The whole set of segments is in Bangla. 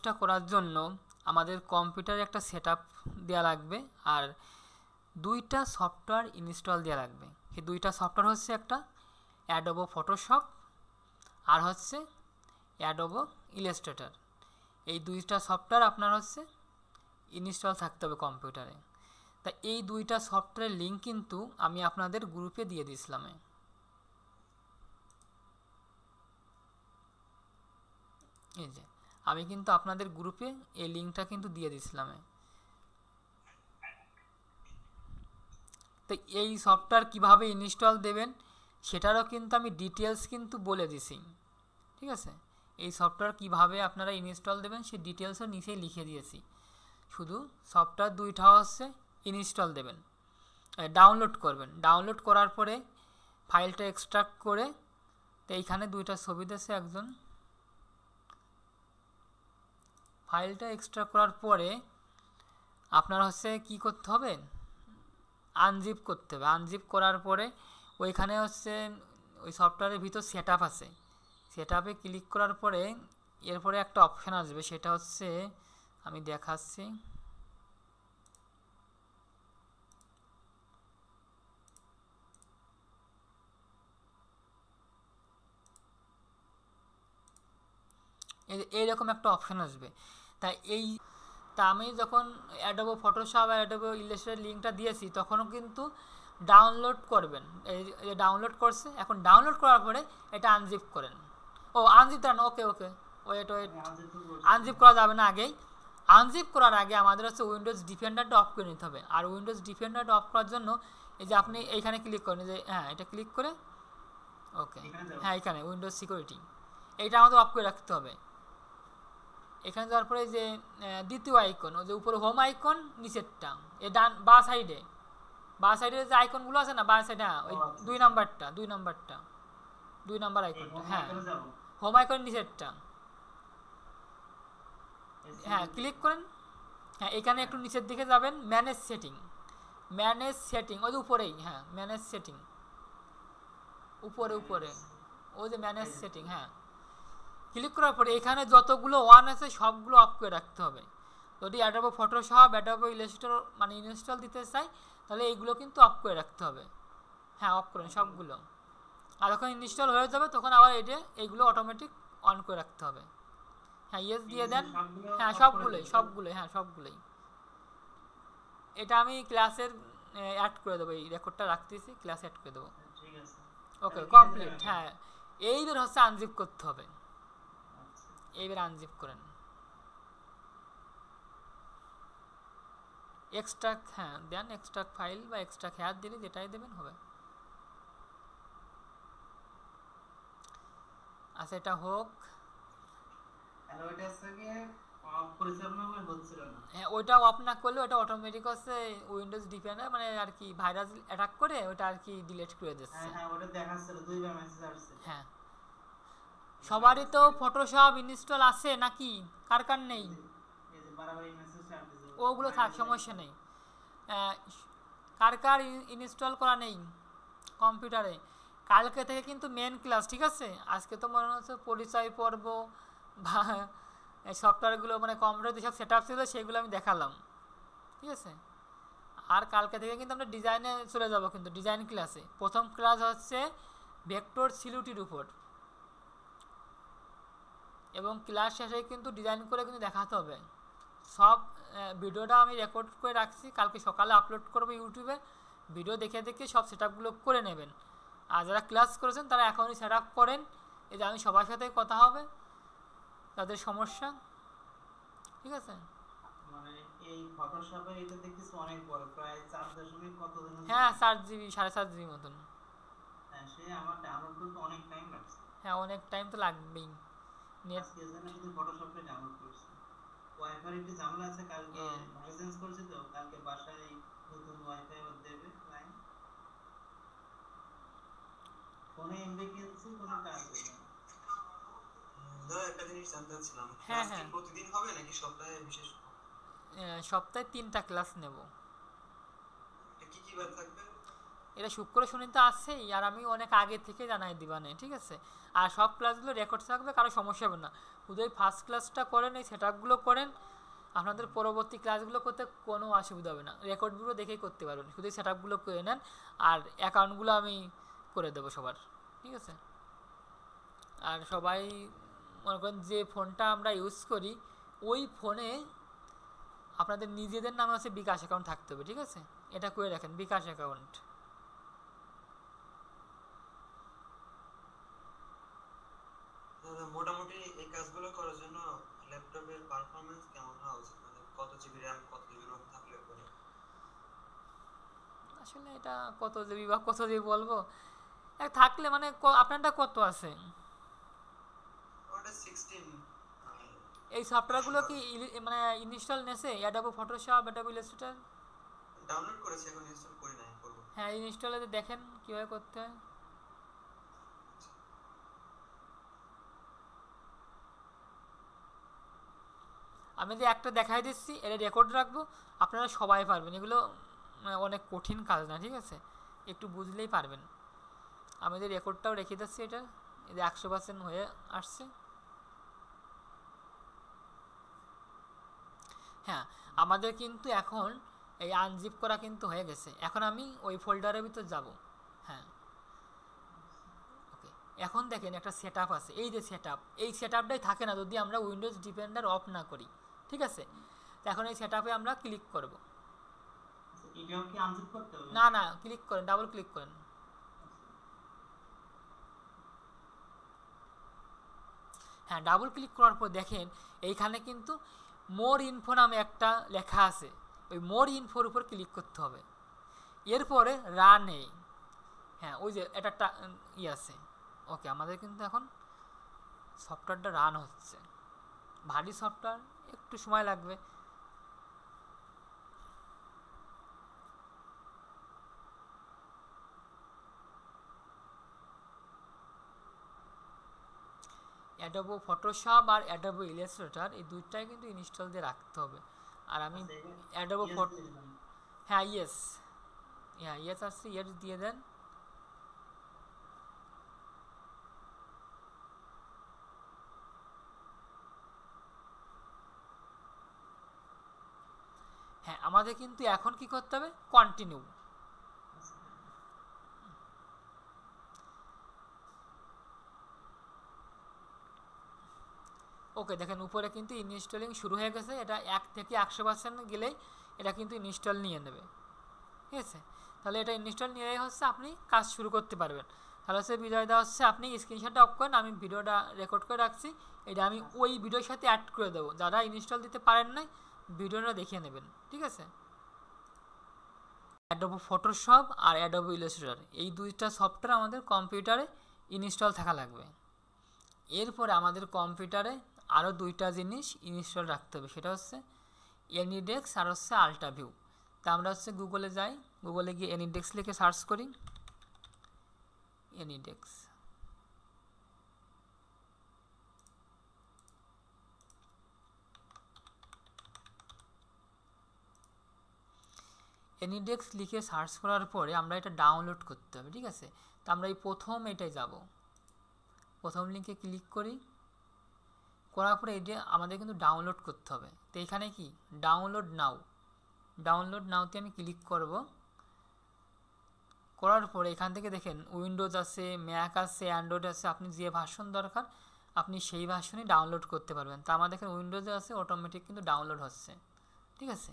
কাজটা করার জন্য আমাদের কম্পিউটারে একটা সেটআপ দেওয়া লাগবে আর দুইটা সফটওয়্যার ইনস্টল দেওয়া লাগবে। এই দুইটা সফটওয়্যার হচ্ছে একটা অ্যাডোবো ফটোশপ আর হচ্ছে অ্যাডোবো ইলাস্ট্রেটর। এই দুইটা সফটওয়্যার আপনার হচ্ছে ইনস্টল থাকতে হবে কম্পিউটারে। তা এই দুইটা সফটওয়্যারের লিঙ্ক কিন্তু আমি আপনাদের গ্রুপে দিয়ে দিয়েছিলাম। এই যে আমি কিন্তু আপনাদের গ্রুপে এই লিঙ্কটা কিন্তু দিয়ে দিয়েছিলাম। তো এই সফটওয়্যার কিভাবে ইনস্টল দেবেন সেটারও কিন্তু আমি ডিটেলস কিন্তু বলে দিছি, ঠিক আছে। এই সফটওয়্যার কিভাবে আপনারা ইনস্টল দেবেন সেই ডিটেলসও নিচেই লিখে দিয়েছি। শুধু সফটওয়্যার দুইটা হচ্ছে ইনস্টল দেবেন, ডাউনলোড করবেন। ডাউনলোড করার পরে ফাইলটা এক্সট্রাক্ট করে, তো এইখানে দুইটা ছবি দিয়েছে একজন। ফাইলটা এক্সট্রাক্ট করার পরে আপনার হচ্ছে কি করতে হবে, আনজিপ করতে হবে। আনজিপ করার পরে ওইখানে হচ্ছে ওই সফটওয়্যারের ভিতর সেটআপ আছে, সেটআপে ক্লিক করার পরে এরপরে একটা অপশান আসবে, সেটা হচ্ছে আমি দেখাচ্ছি। এইরকম একটা অপশান আসবে। তা আমি যখন অ্যাডোবো ফটোশপ আর অ্যাডোবো ইলাস্ট্রেটর লিঙ্কটা দিয়েছি তখনও কিন্তু ডাউনলোড করবেন। এই ডাউনলোড করছে, এখন ডাউনলোড করার পরে এটা আনজিপ করেন। ও আনজিপ দেন, ওকে ওকে, ওয়েট ওয়েট, আনজিপ করা যাবে না আগেই। আনজিপ করার আগে আমাদের হচ্ছে উইন্ডোজ ডিফেন্ডারটা অফ করে নিতে হবে। আর উইন্ডোজ ডিফেন্ডারটা অফ করার জন্য এই যে আপনি এইখানে ক্লিক করেন, যে হ্যাঁ এটা ক্লিক করে, ওকে হ্যাঁ এখানে উইন্ডোজ সিকিউরিটি, এইটা আমাদের অফ করে রাখতে হবে। এখানে যাওয়ার পরে যে দ্বিতীয় আইকন, ওই যে উপরে হোম আইকন নিচেরটা, এ ডান বা সাইডে যে আইকনগুলো আছে না বা সাইডে, হ্যাঁ ওই দুই নাম্বার আইকনটা, হ্যাঁ হোম আইকন নিচেরটা, হ্যাঁ ক্লিক করেন। হ্যাঁ এখানে একটু নিচের দিকে যাবেন, ম্যানেজ সেটিং ওই যে উপরেই, হ্যাঁ ম্যানেজ সেটিং, উপরে ওই যে ম্যানেজ সেটিং, হ্যাঁ ক্লিক করার পরে এখানে যতগুলো ওয়ান আছে সবগুলো অফ করে রাখতে হবে। যদি অ্যাডোবো ফটোশপ অ্যাডোবো ইলাস্ট্রেটর মানে ইনস্টল দিতে চাই তাহলে এইগুলো কিন্তু অফ করে রাখতে হবে। হ্যাঁ অফ করেন সবগুলো। আর যখন ইনস্টল হয়ে যাবে তখন আবার এইগুলো অটোমেটিক অন করে রাখতে হবে। হ্যাঁ ইয়েস দিয়ে দেন, হ্যাঁ সবগুলোই। এটা আমি ক্লাসের অ্যাড করে দেবো, এই রেকর্ডটা রাখতেছি, ক্লাস অ্যাড করে দেবো। ওকে কমপ্লিট। হ্যাঁ এইবার হচ্ছে আনজিপ করতে হবে, এইবার আনজিপ করেন। এক্সট্রাক্ট, হ্যাঁ দেন এক্সট্রাক্ট ফাইল বা এক্সট্রাক্ট হেয়ার দিলে যেটাই দেবেন হবে। আচ্ছা এটা হোক, হ্যাঁ ওইটা অফ না করলে ওটা অটোমেটিক হচ্ছে উইন্ডোজ ডিফেন্ডার মানে আর কি ভাইরাস অ্যাটাক করে ওটা আর কি ডিলিট করে দিচ্ছে। হ্যাঁ ওটা দেখাচ্ছিল, দুইবার মেসেজ আসছে। হ্যাঁ সবারই তো ফটোশপ ইনস্টল আছে নাকি, কার কার নেই? ওগুলো থাক, সমস্যা নেই। কার কার ইনস্টল করা নেই কম্পিউটারে? কালকে থেকে কিন্তু মেন ক্লাস, ঠিক আছে। আজকে তো মনে হচ্ছে পরিচয় পর্ব বা এই সফটওয়্যারগুলো মানে কম্পিউটার যেসব সেট আপ ছিল সেগুলো আমি দেখালাম, ঠিক আছে। আর কালকে থেকে কিন্তু আমরা ডিজাইনে চলে যাব, কিন্তু ডিজাইন ক্লাসে প্রথম ক্লাস হচ্ছে ভেক্টর সিকিউরিটির উপর, এবং ক্লাস শেষে কিন্তু ডিজাইন করে কিন্তু দেখাতে হবে। সব ভিডিওটা আমি রেকর্ড করে রাখছি, কালকে সকালে আপলোড করবো ইউটিউবে। ভিডিও দেখে সব সেট আপগুলো করে নেবেন। আর যারা ক্লাস করেছেন তারা এখনই সেট আপ করেন, এই যে আমি সবার সাথে কথা হবে তাদের সমস্যা, ঠিক আছে। মানে এই ফটোশপের এটা দেখতেছি অনেক বড়, প্রায় 4 কত দিন, হ্যাঁ 4 GB 7.5 GB মতন। হ্যাঁ সে আমার ডাউনলোড করতে অনেক টাইম লাগছে। হ্যাঁ অনেক টাইম তো লাগবেই। নেট আজকে জানা শুধু ফটোশপে ডাউনলোড করছি, ওয়াইফাই একটু ঝামেলা আছে, কালকে ভালো চেঞ্জ করছি তো, কালকে বাসায় নতুন ওয়াইফাই দেবে লাইন, ফোনে এমবি কিনছি কোনো কাজ হবে না। দাদা একটা জিনিস জানতে চাচ্ছিলাম, ক্লাস কি প্রতিদিন হবে নাকি সপ্তাহে বিশেষ? সপ্তাহে 3টা ক্লাস নেব। কি কি বার থাকবে? এটা শুক্র শনি তো আছেই, আর আমি অনেক আগে থেকে জানাই দিবানে, ঠিক আছে। আর সব ক্লাসগুলো রেকর্ড থাকবে, কারো সমস্যা হবে না। শুধু এই ফার্স্ট ক্লাসটা করেন, এই সেট আপগুলো করেন, আপনাদের পরবর্তী ক্লাসগুলো করতে কোনো অসুবিধা হবে না, রেকর্ডগুলো দেখেই করতে পারবেন। শুধু সেট আপগুলো করে নেন, আর অ্যাকাউন্টগুলো আমি করে দেবো সবার, ঠিক আছে। আর সবাই মনে করেন যে ফোনটা আমরা ইউজ করি, ওই ফোনে আপনাদের নিজেদের নামে হচ্ছে বিকাশ অ্যাকাউন্ট থাকতে হবে, ঠিক আছে। এটা করে রাখেন, বিকাশ অ্যাকাউন্ট। মোটামুটি এই কাজগুলো করার জন্য ল্যাপটপের পারফরম্যান্স কেমন হওয়া উচিত, মানে কত জিবি র্যাম কত জিবি রোম থাকলে পরে? আসলে এটা কত জিবি বা কত জিবি বলবো, থাকলে মানে আপনারটা কত আছে? ওটা 16। এই সফটওয়্যারগুলো কি মানে ইনস্টল নেছে? Adobe Photoshop, Adobe Illustrator download করেছি, এখন ইনস্টল করি নাই, করব। হ্যাঁ, ইনস্টলে দেখেন কীভাবে করতে হয়। আমি যে একটা দেখাই দিচ্ছি, এটা রেকর্ড রাখবো, আপনারা সবাই পারবেন। এগুলো অনেক কঠিন কাজ না, ঠিক আছে, একটু বুঝলেই পারবেন। আমি যে রেকর্ডটাও রেখে দিচ্ছি, এটা 100% হয়ে আসছে। হ্যাঁ, আমাদের কিন্তু এখন এই আনজিপ করা কিন্তু হয়ে গেছে। এখন আমি ওই ফোল্ডারের ভিতর যাব। হ্যাঁ, ওকে। এখন দেখেন একটা সেট আপ আছে, এই যে সেট আপ, এই সেট আপটাই থাকে না যদি আমরা উইন্ডোজ ডিফেন্ডার অফ না করি, ঠিক আছে। তো এখন এই সেট আপে আমরা ক্লিক করব। না না, ক্লিক করেন, ডাবল ক্লিক করেন। হ্যাঁ, ডাবল ক্লিক করার পর দেখেন এইখানে কিন্তু মোর ইনফো নামে একটা লেখা আছে, ওই মোর ইনফোর উপর ক্লিক করতে হবে। এরপরে রানে, হ্যাঁ ওই যে এটা আছে। ওকে, আমাদের কিন্তু এখন সফটওয়্যারটা রান হচ্ছে। ভারী সফটওয়্যার, একটু সময় লাগবে। অ্যাডোবি ফটোশপ আর অ্যাডোবি ইলাস্ট্রেটর এই দুইটাই কিন্তু ইনস্টল দিয়ে রাখতে হবে। আর আমি অ্যাডোবি ফটো, হ্যাঁ ইয়েস, হ্যাঁ ইয়েস আসছে, ইয়েস দিয়ে দেন। হ্যাঁ, আমাদের কিন্তু এখন কি করতে হবে, কন্টিনিউ। ওকে, দেখেন উপরে কিন্তু ইনস্টলিং শুরু হয়ে গেছে। এটা 1 থেকে 100% গেলেই এটা কিন্তু ইনস্টল নিয়ে নেবে, ঠিক আছে। তাহলে এটা ইনস্টল নিয়েই হচ্ছে আপনি কাজ শুরু করতে পারবেন। তাহলে হচ্ছে বিজয় দেওয়া হচ্ছে, আপনি স্ক্রিনশটটা অফ করেন, আমি ভিডিওটা রেকর্ড করে রাখছি, এটা আমি ওই ভিডিওর সাথে অ্যাড করে দেবো। যারা ইনস্টল দিতে পারেন নাই, ভিডিওটা দেখিয়ে নেবেন, ঠিক আছে। অ্যাডোবি ফটোশপ আর অ্যাডোবি ইলাস্ট্রেটর এই দুইটা সফটওয়্যার আমাদের কম্পিউটারে ইনস্টল থাকা লাগবে। এরপরে আমাদের কম্পিউটারে আরও দুইটা জিনিস ইনস্টল রাখতে হবে, সেটা হচ্ছে এনিডেক্স আর হচ্ছে আল্ট্রাভিউ। তা আমরা হচ্ছে গুগলে যাই, গুগলে গিয়ে এনিডেক্স লিখে সার্চ করি। এনিডেক্স, এনিডেক্স লিখে সার্চ করার পরে আমরা এটা ডাউনলোড করতে হবে, ঠিক আছে। তো আমরা এই প্রথম এটাই যাব, প্রথম লিঙ্কে ক্লিক করি, করার পরে এটা আমাদের কিন্তু ডাউনলোড করতে হবে। তো এখানে কি ডাউনলোড নাও, ডাউনলোড নাওতে আমি ক্লিক করব। করার পরে এখান থেকে দেখেন উইন্ডোজ আছে, ম্যাক আছে, অ্যান্ড্রয়েড আছে, আপনি যে ভার্সন দরকার আপনি সেই ভার্সনই ডাউনলোড করতে পারবেন। তো আমাদের এখানে উইন্ডোজে আছে, অটোমেটিক কিন্তু ডাউনলোড হচ্ছে, ঠিক আছে।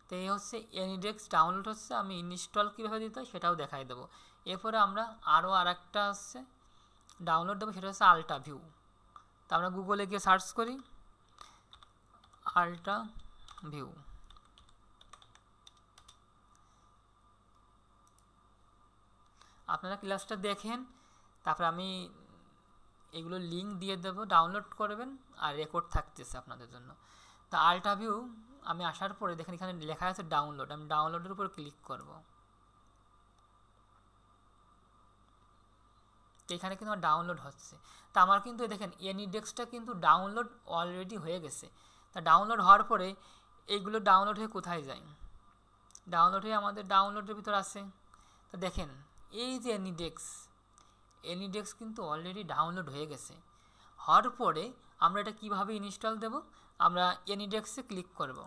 তো এই হচ্ছে এনিডেক্স ডাউনলোড হচ্ছে। আমি ইনস্টল কীভাবে দিতে হয় সেটাও দেখাই দেবো। এরপরে আমরা আরও আরেকটা হচ্ছে ডাউনলোড দেবো, সেটা হচ্ছে আল্ট্রাভিউ। তো আমরা গুগলে গিয়ে সার্চ করি আল্ট্রাভিউ। আপনারা ক্লাসটা দেখেন, তারপর আমি এগুলো লিঙ্ক দিয়ে দেবো, ডাউনলোড করবেন, আর রেকর্ড থাকতেছে আপনাদের জন্য। তো আল্ট্রাভিউ আমি আসার পরে দেখেন এখানে লেখা আছে ডাউনলোড, আমি ডাউনলোডের উপর ক্লিক করব। তো এখানে কিন্তু আমার ডাউনলোড হচ্ছে। তা আমার কিন্তু দেখেন এনিডেক্সটা কিন্তু ডাউনলোড অলরেডি হয়ে গেছে। তা ডাউনলোড হওয়ার পরে এইগুলো ডাউনলোড হয়ে কোথায় যায়, ডাউনলোড হয়ে আমাদের ডাউনলোডের ভিতর আছে। তো দেখেন এই যে এনিডেক্স কিন্তু অলরেডি ডাউনলোড হয়ে গেছে। হওয়ার পরে আমরা এটা কিভাবে ইনস্টল দেব, আমরা এনিডেক্সে ক্লিক করব।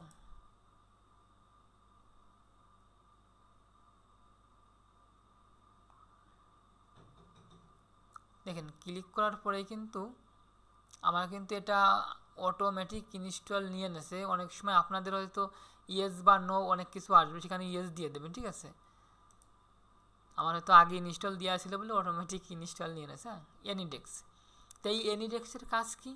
দেখেন ক্লিক করার পরেই কিন্তু আমার কিন্তু এটা অটোমেটিক ইনস্টল নিয়ে নেছে। অনেক সময় আপনাদের হয়তো ইয়েস বা নো অনেক কিছু আসবে, সেখানে ইয়েস দিয়ে দেবেন, ঠিক আছে। আমার হয়তো আগে ইনস্টল দেওয়া ছিল বলে অটোমেটিক ইনস্টল নিয়ে নেছে। হ্যাঁ, এনিডেক্স। তো এই এনিডেক্সের কাজ কি,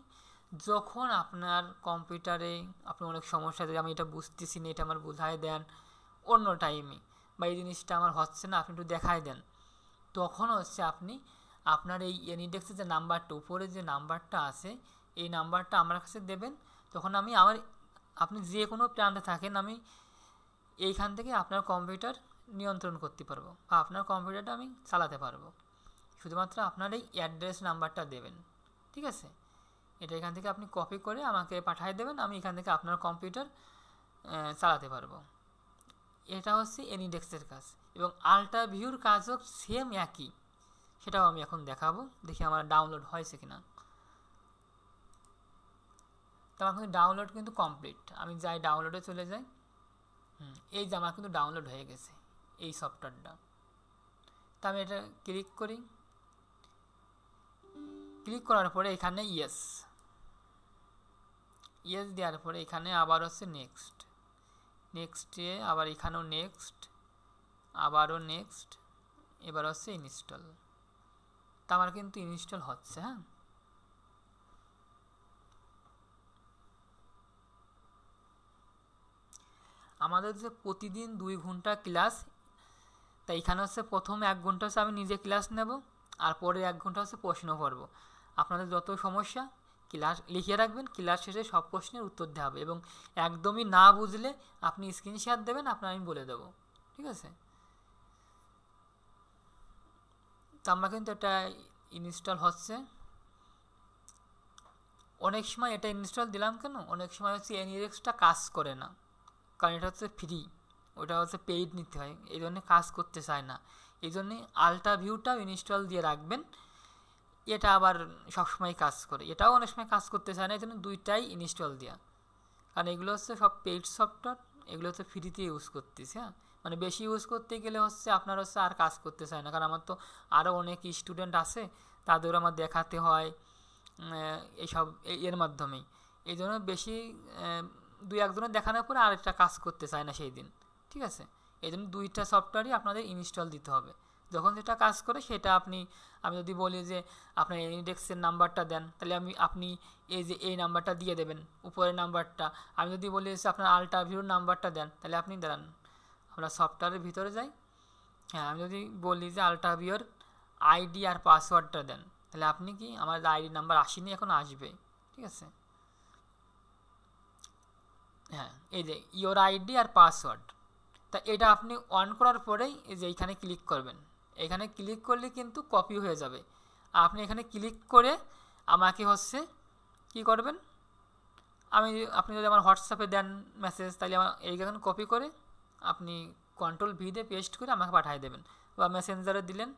যখন আপনার কম্পিউটারে আপনি অনেক সমস্যা, যে আমি এটা বুঝতেছি না, এটা আমার বোঝায় দেন অন্য টাইমে, বা এই জিনিসটা আমার হচ্ছে না আপনি একটু দেখায় দেন, তখন হচ্ছে আপনি আপনার এই এনিডেক্সের যে নাম্বারটা, উপরে যে নাম্বারটা আছে এই নাম্বারটা আমার কাছে দেবেন। তখন আমি আপনি যে কোনো প্ল্যান্টে থাকেন, আমি এইখান থেকে আপনার কম্পিউটার নিয়ন্ত্রণ করতে পারবো বা আপনার কম্পিউটারটা আমি চালাতে পারবো। শুধুমাত্র আপনার এই অ্যাড্রেস নাম্বারটা দেবেন, ঠিক আছে। এটা এখান থেকে আপনি কপি করে আমাকে পাঠিয়ে দেবেন, আমি এখান থেকে আপনার কম্পিউটার চালাতে পারবো। এটা হচ্ছে এনিডেক্সের কাজ। এবং আল্ট্রা ভিউর কাজও সেম একই, সেটাও আমি এখন দেখাবো। দেখি আমার ডাউনলোড হয়েছে কিনা। তো আমার কিন্তু ডাউনলোড কিন্তু কমপ্লিট। আমি যাই ডাউনলোডে চলে যাই, এই যে আমার কিন্তু ডাউনলোড হয়ে গেছে এই সফটওয়্যারটা। তো আমি এটা ক্লিক করি। ক্লিক করার পরে এখানে ইয়েস দেওয়ার পরে এখানে আবার হচ্ছে নেক্সটে আবার এখানেও নেক্সট, আবারও নেক্সট, এবার হচ্ছে ইনস্টল। তা আমার কিন্তু ইনস্টল হচ্ছে। হ্যাঁ, আমাদের যে প্রতিদিন 2 ঘন্টা ক্লাস, তাই এখানে হচ্ছে প্রথম 1 ঘন্টা হচ্ছে আমি নিজে ক্লাস নেব, আর পরে 1 ঘন্টা হচ্ছে প্রশ্ন করব। আপনাদের যত সমস্যা ক্লাস লিখে রাখবেন, ক্লাস শেষে সব প্রশ্নের উত্তর দেওয়া হবে। এবং একদমই না বুঝলে আপনি স্ক্রিনশট দেবেন, আপনার আমি বলে দেবো, ঠিক আছে। তো আমরা কিন্তু এটা ইনস্টল হচ্ছে। অনেক সময় এটা ইনস্টল দিলাম কেন, অনেক সময় হচ্ছে এনিডেক্সটা কাজ করে না, কারণ এটা হচ্ছে ফ্রি, ওটা হচ্ছে পেইড নিতে হয়, এই জন্য কাজ করতে চায় না। এই জন্যে আল্ট্রা ভিউটাও ইনস্টল দিয়ে রাখবেন, এটা আবার সবসময় কাজ করে। এটাও অনেক সময় কাজ করতে চায় না, এই জন্য দুইটাই ইনস্টল দেওয়া। কারণ এগুলো হচ্ছে সব পেইড সফটওয়্যার, এগুলো হচ্ছে ফ্রিতে ইউজ করতেছে। হ্যাঁ, মানে বেশি ইউজ করতে গেলে হচ্ছে আপনার হচ্ছে আর কাজ করতে চায় না, কারণ আমার তো আরও অনেক স্টুডেন্ট আছে, তাদেরও আমার দেখাতে হয় এইসব এর মাধ্যমেই। এই জন্য বেশি 2-1 জনের দেখানোর পরে আরেকটা কাজ করতে চায় না সেই দিন, ঠিক আছে। এই জন্য দুইটা সফটওয়্যারই আপনাদের ইনস্টল দিতে হবে। যখন যেটা কাজ করে সেটা আমি যদি বলি যে আপনার এনিডেক্সের নাম্বারটা দেন, তাহলে আপনি এই যে এই নাম্বারটা দিয়ে দেবেন, উপরের নাম্বারটা। আমি যদি বলি যে আপনার আল্ট্রা ভিউর নাম্বারটা দেন, তাহলে আপনি দেন। আমরা সফটওয়্যারের ভিতরে যাই। হ্যাঁ, আমি যদি বলি যে আল্ট্রা ভিউর আইডি আর পাসওয়ার্ডটা দেন, তাহলে আপনি কি আমার আইডি নাম্বার আসেনি, এখন আসবে, ঠিক আছে। হ্যাঁ, এই যে ইওর আইডি আর পাসওয়ার্ড, তা এটা আপনি অন করার পরেই এই যে এইখানে ক্লিক করবেন। এখানে ক্লিক করলে কিন্তু কপি হয়ে যাবে। আপনি এখানে ক্লিক করে আমাকে হচ্ছে কি করবেন, আপনি যদি আমার হোয়াটসঅ্যাপে দেন মেসেজ, তাহলে আমার এইখানে কপি করে আপনি কন্ট্রোল-V দিয়ে পেস্ট করে আমাকে পাঠিয়ে দেবেন, বা মেসেঞ্জারে দিলেন,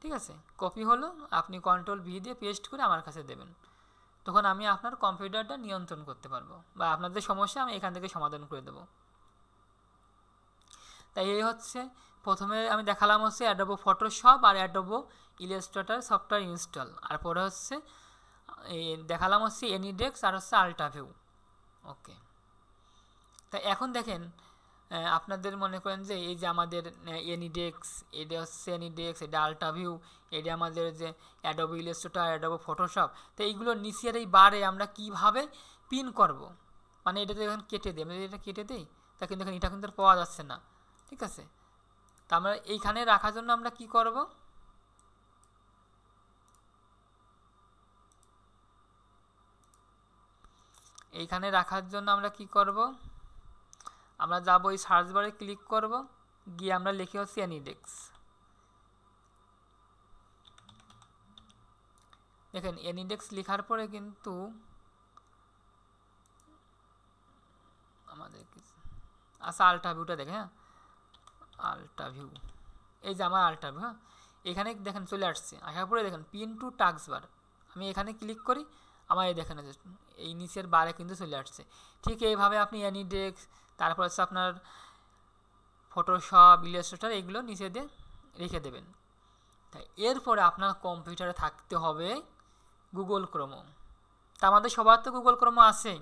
ঠিক আছে। কপি হলো, আপনি কন্ট্রোল-V দিয়ে পেস্ট করে আমার কাছে দেবেন। তখন আমি আপনার কম্পিউটারটা নিয়ন্ত্রণ করতে পারবো, বা আপনার যে সমস্যা আমি এখান থেকে সমাধান করে দেবো। তাই এই হচ্ছে প্রথমে আমি দেখালাম হচ্ছে অ্যাডোবো ফটোশপ আর অ্যাডোবো ইলাস্ট্রেটর সফটওয়্যার ইনস্টল, আর পরে হচ্ছে দেখালাম হচ্ছে এনিডেক্স আর হচ্ছে আল্ট্রা ভিউ। ওকে, তাই এখন দেখেন আপনাদের মনে করেন যে এই যে আমাদের এনিডেক্স, এটা হচ্ছে এনিডেক্স, এটা আল্ট্রা ভিউ, এটা আমাদের যে অ্যাডোবো ইলাস্ট্রেটর, অ্যাডোবো ফটোশপ। তো এইগুলো নিচের এই বারে আমরা কিভাবে পিন করব, মানে এটাতে এখন কেটে দিই, আমি যদি এটা কেটে দিই তা কিন্তু দেখেন এটা কিন্তু আর পাওয়া যাচ্ছে না, ঠিক আছে। তা আমরা এইখানে রাখার জন্য আমরা কি করব, এইখানে রাখার জন্য আমরা কি করব, আমরা যাব এই সার্চ বারে ক্লিক করব, গিয়ে আমরা লিখে হচ্ছে এনিডেক্স। দেখেন এনিডেক্স লেখার পরে কিন্তু আমাদের আচ্ছা আল্ট্রা ভিউটা দেখেন। হ্যাঁ, আল্ট্রা ভিউ, এই যে আমার আল্ট্রা ভিউ। হ্যাঁ, এখানে দেখেন চলে আসছে, আসার পরে দেখেন পিন টু টাস্ক বার, আমি এখানে ক্লিক করি, আমার এই দেখেন এই নিচের বারে কিন্তু চলে আসছে। ঠিক এইভাবে আপনি অ্যানিডেক্স, তারপর হচ্ছে আপনার ফটোশপ, ইলাস্ট্রেটর এগুলো নিচে দিয়ে রেখে দেবেন। তাই এরপরে আপনার কম্পিউটারে থাকতে হবে গুগল ক্রোমো। তা আমাদের সবার তো গুগল ক্রোমো আছে,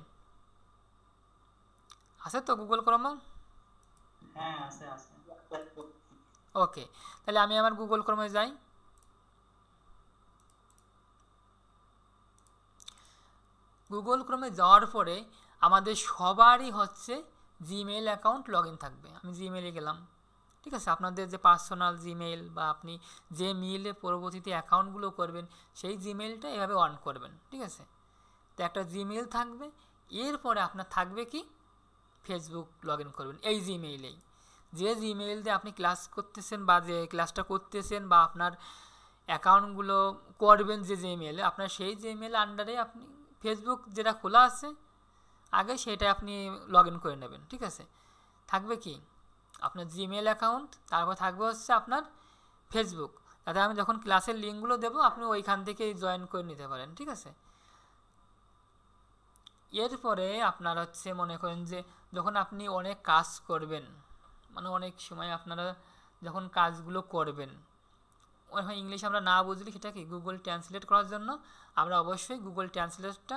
আছে তো গুগল ক্রোমো? হ্যাঁ আছে আছে। ওকে, তাহলে আমি আমার গুগল ক্রোমে যাই। গুগল ক্রোমে যাওয়ার পরে আমাদের সবারই হচ্ছে জিমেইল অ্যাকাউন্ট লগ ইন থাকবে। আমি জিমেইলে গেলাম, ঠিক আছে। আপনাদের যে পার্সোনাল জিমেইল বা আপনি যে মেইলে পরবর্তীতে অ্যাকাউন্টগুলো করবেন সেই জিমেইলটা এভাবে অন করবেন, ঠিক আছে। তো একটা জিমেইল থাকবে, এরপরে আপনার থাকবে কি ফেসবুক লগ ইন করবেন এই জিমেইলেই। যে জিমেইল দিয়ে আপনি ক্লাস করতেছেন বা যে ক্লাসটা করতেছেন বা আপনার অ্যাকাউন্টগুলো করবেন যে জিমেইলে, আপনার সেই জিমেইল আন্ডারে আপনি ফেসবুক যেটা খোলা আছে আগে সেটা আপনি লগ ইন করে নেবেন, ঠিক আছে। থাকবে কি আপনার জিমেইল অ্যাকাউন্ট, তারপর থাকবে হচ্ছে আপনার ফেসবুক, তাতে আমি যখন ক্লাসের লিঙ্কগুলো দেবো আপনি ওইখান থেকেই জয়েন করে নিতে পারেন, ঠিক আছে। এরপরে আপনার হচ্ছে মনে করেন যে যখন আপনি অনেক কাজ করবেন, মানে অনেক সময় আপনারা যখন কাজগুলো করবেন, হয় ইংলিশ আমরা না বুঝলি সেটা কি গুগল ট্রান্সলেট করার জন্য আমরা অবশ্যই গুগল ট্রান্সলেটটা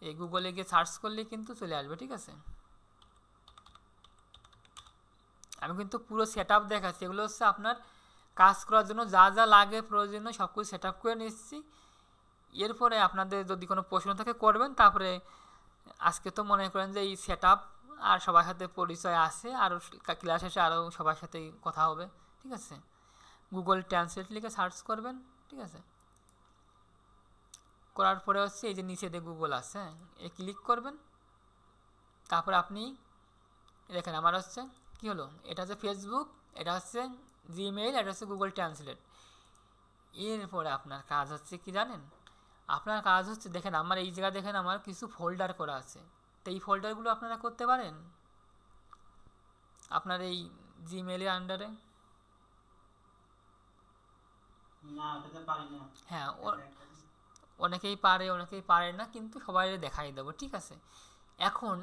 এই গুগলে গিয়ে সার্চ করলে কিন্তু চলে আসবে, ঠিক আছে। আমি কিন্তু পুরো সেট আপ দেখাচ্ছি, এগুলো হচ্ছে আপনার কাজ করার জন্য যা যা লাগে প্রয়োজনীয় সব কিছু সেট আপ করে নিচ্ছি। এরপরে আপনাদের যদি কোনো প্রশ্ন থাকে করবেন, তারপরে আজকে তো মনে করেন যে এই সেট আপ আর সবার সাথে পরিচয় আছে, আরও ক্লাস শেষে আরও সবার সাথেই কথা হবে, ঠিক আছে। গুগল ট্রান্সলেট লিখে সার্চ করবেন, ঠিক আছে। করার পরে হচ্ছে এই যে নিচে দিয়ে গুগল আছে, এই ক্লিক করবেন। তারপর আপনি দেখেন আমার হচ্ছে কি হলো, এটা হচ্ছে ফেসবুক, এটা হচ্ছে জিমেইল, এটা হচ্ছে গুগল ট্রান্সলেট। এরপরে আপনার কাজ হচ্ছে কি জানেন, আপনার কাজ হচ্ছে দেখেন আমার এই জায়গা দেখেন আমার কিছু ফোল্ডার করা আছে, তো এই ফোল্ডারগুলো আপনারা করতে পারেন আপনার এই জিমেইলের আন্ডারে। না ওটাতে পারি না। হ্যাঁ, অনেকেই পারে অনেকেই পারে না, কিন্তু সবাই দেখাই দেবো, ঠিক আছে। এখন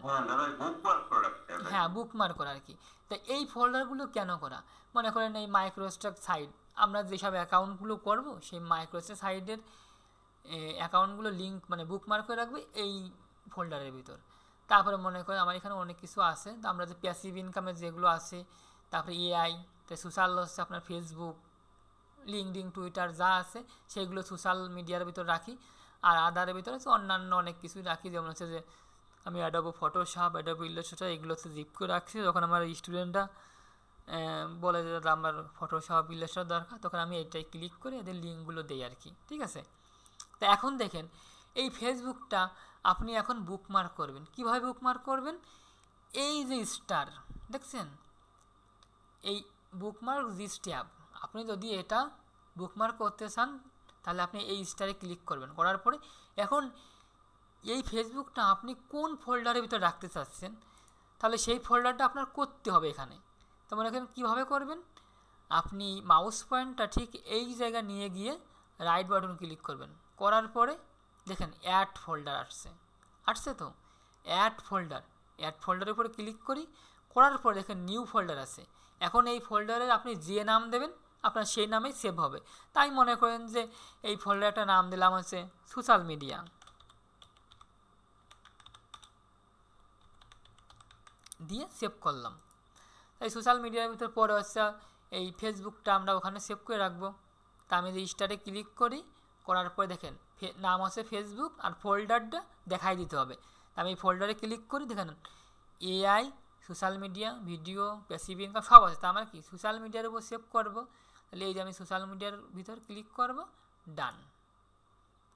হ্যাঁ বুকমার্ক করা আর কি। তা এই ফোল্ডারগুলো কেন করা, মনে করেন এই মাইক্রোস্ট্রাক সাইট আমরা যেসব অ্যাকাউন্টগুলো করব সেই মাইক্রোস্ট্রাক সাইটের অ্যাকাউন্টগুলো লিঙ্ক মানে বুকমার্ক করে রাখবে এই ফোল্ডারের ভিতর। তারপরে মনে করেন আমার এখানে অনেক কিছু আছে, তো আমরা যে প্যাসিভ ইনকামের যেগুলো আছে, তারপরে এআই, তো সোশ্যাল হচ্ছে আপনার ফেসবুক, লিঙ্কডিন, টুইটার যা আছে সেগুলো সোশ্যাল মিডিয়ার ভিতর রাখি। আর আদারের ভিতরে হচ্ছে অন্যান্য অনেক কিছুই রাখি, যেমন হচ্ছে যে আমি অ্যাডোবি ফটোশপ, অ্যাডোবি ইলাস্ট্রেটর এগুলো হচ্ছে জিপ করে রাখছি। যখন আমার স্টুডেন্টরা বলে যে আমার ফটোশপ ইলাস্ট্রেটর দরকার, তখন আমি এটাই ক্লিক করে এদের লিঙ্কগুলো দিই আর কি, ঠিক আছে। তো এখন দেখেন এই ফেসবুকটা আপনি এখন বুকমার্ক করবেন, কিভাবে বুকমার্ক করবেন, এই যে স্টার দেখছেন এই বুকমার্ক দিস ট্যাব, আপনি যদি এটা বুকমার্ক করতে চান তাহলে আপনি এই স্টারে ক্লিক করবেন, করার পরে এখন এই ফেসবুকটা আপনি কোন ফোল্ডারের ভিতরে রাখতে চাচ্ছেন তাহলে সেই ফোল্ডারটা আপনার করতে হবে এখানে। তো মনে করেন কীভাবে করবেন, আপনি মাউস পয়েন্টটা ঠিক এই জায়গায় নিয়ে গিয়ে রাইট বাটন ক্লিক করবেন, করার পরে দেখেন অ্যাড ফোল্ডার আসছে তো অ্যাড ফোল্ডারের উপরে ক্লিক করি, করার পরে দেখেন নিউ ফোল্ডার আছে। এখন এই ফোল্ডারে আপনি যে নাম দেবেন আপনার সেই নামেই সেভ হবে। তাই মনে করেন যে এই ফোল্ডারটা নাম দিলাম হচ্ছে সোশ্যাল মিডিয়া, দিয়ে সেভ করলাম। তাই সোশ্যাল মিডিয়ার ভিতর পরে হচ্ছে এই ফেসবুকটা আমরা ওখানে সেভ করে রাখবো। তা আমি যে স্টারে ক্লিক করি, করার পরে দেখেন নাম হচ্ছে ফেসবুক আর ফোল্ডারটা দেখাই দিতে হবে। তা আমি এই ফোল্ডারে ক্লিক করি, দেখেন AI, social media, video, passive income সব আছে। তা আমার কি সোশ্যাল মিডিয়ার উপর সেভ করবো, তাহলে এই যে আমি সোশ্যাল মিডিয়ার ভিতর ক্লিক করব, ডান।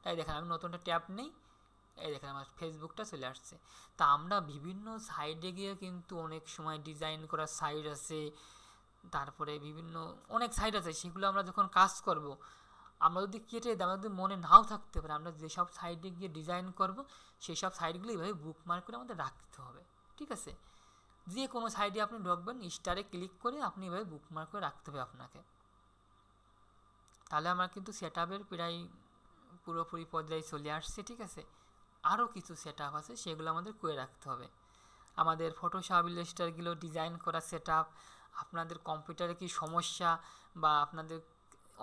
তাই দেখেন আমি নতুনটা ট্যাব নেই, এই দেখেন আমার ফেসবুকটা চলে আসছে। তা আমরা বিভিন্ন সাইডে গিয়ে কিন্তু অনেক সময় ডিজাইন করার সাইট আছে, তারপরে বিভিন্ন অনেক সাইট আছে, সেগুলো আমরা যখন কাজ করব আমরা যদি কেটে দিই, আমাদের মনে নাও থাকতে পারে, আমরা যেসব সাইডে গিয়ে ডিজাইন করব সেই সব সাইটগুলো এইভাবে বুকমার্ক করে আমাদের রাখতে হবে, ঠিক আছে। যে কোনো সাইডে আপনি ঢুকবেন স্টারে ক্লিক করে আপনি এভাবে বুকমার্ক করে রাখতে হবে আপনাকে। তাহলে আমার কিন্তু সেট আপের প্রায় পুরোপুরি পর্যায়ে চলে আসছে, ঠিক আছে। আরও কিছু সেট আপ আছে, সেগুলো আমাদের করে রাখতে হবে। আমাদের ফটোশপ ইলাস্ট্রেটরগুলো ডিজাইন করা সেট আপ, আপনাদের কম্পিউটারে কি সমস্যা বা আপনাদের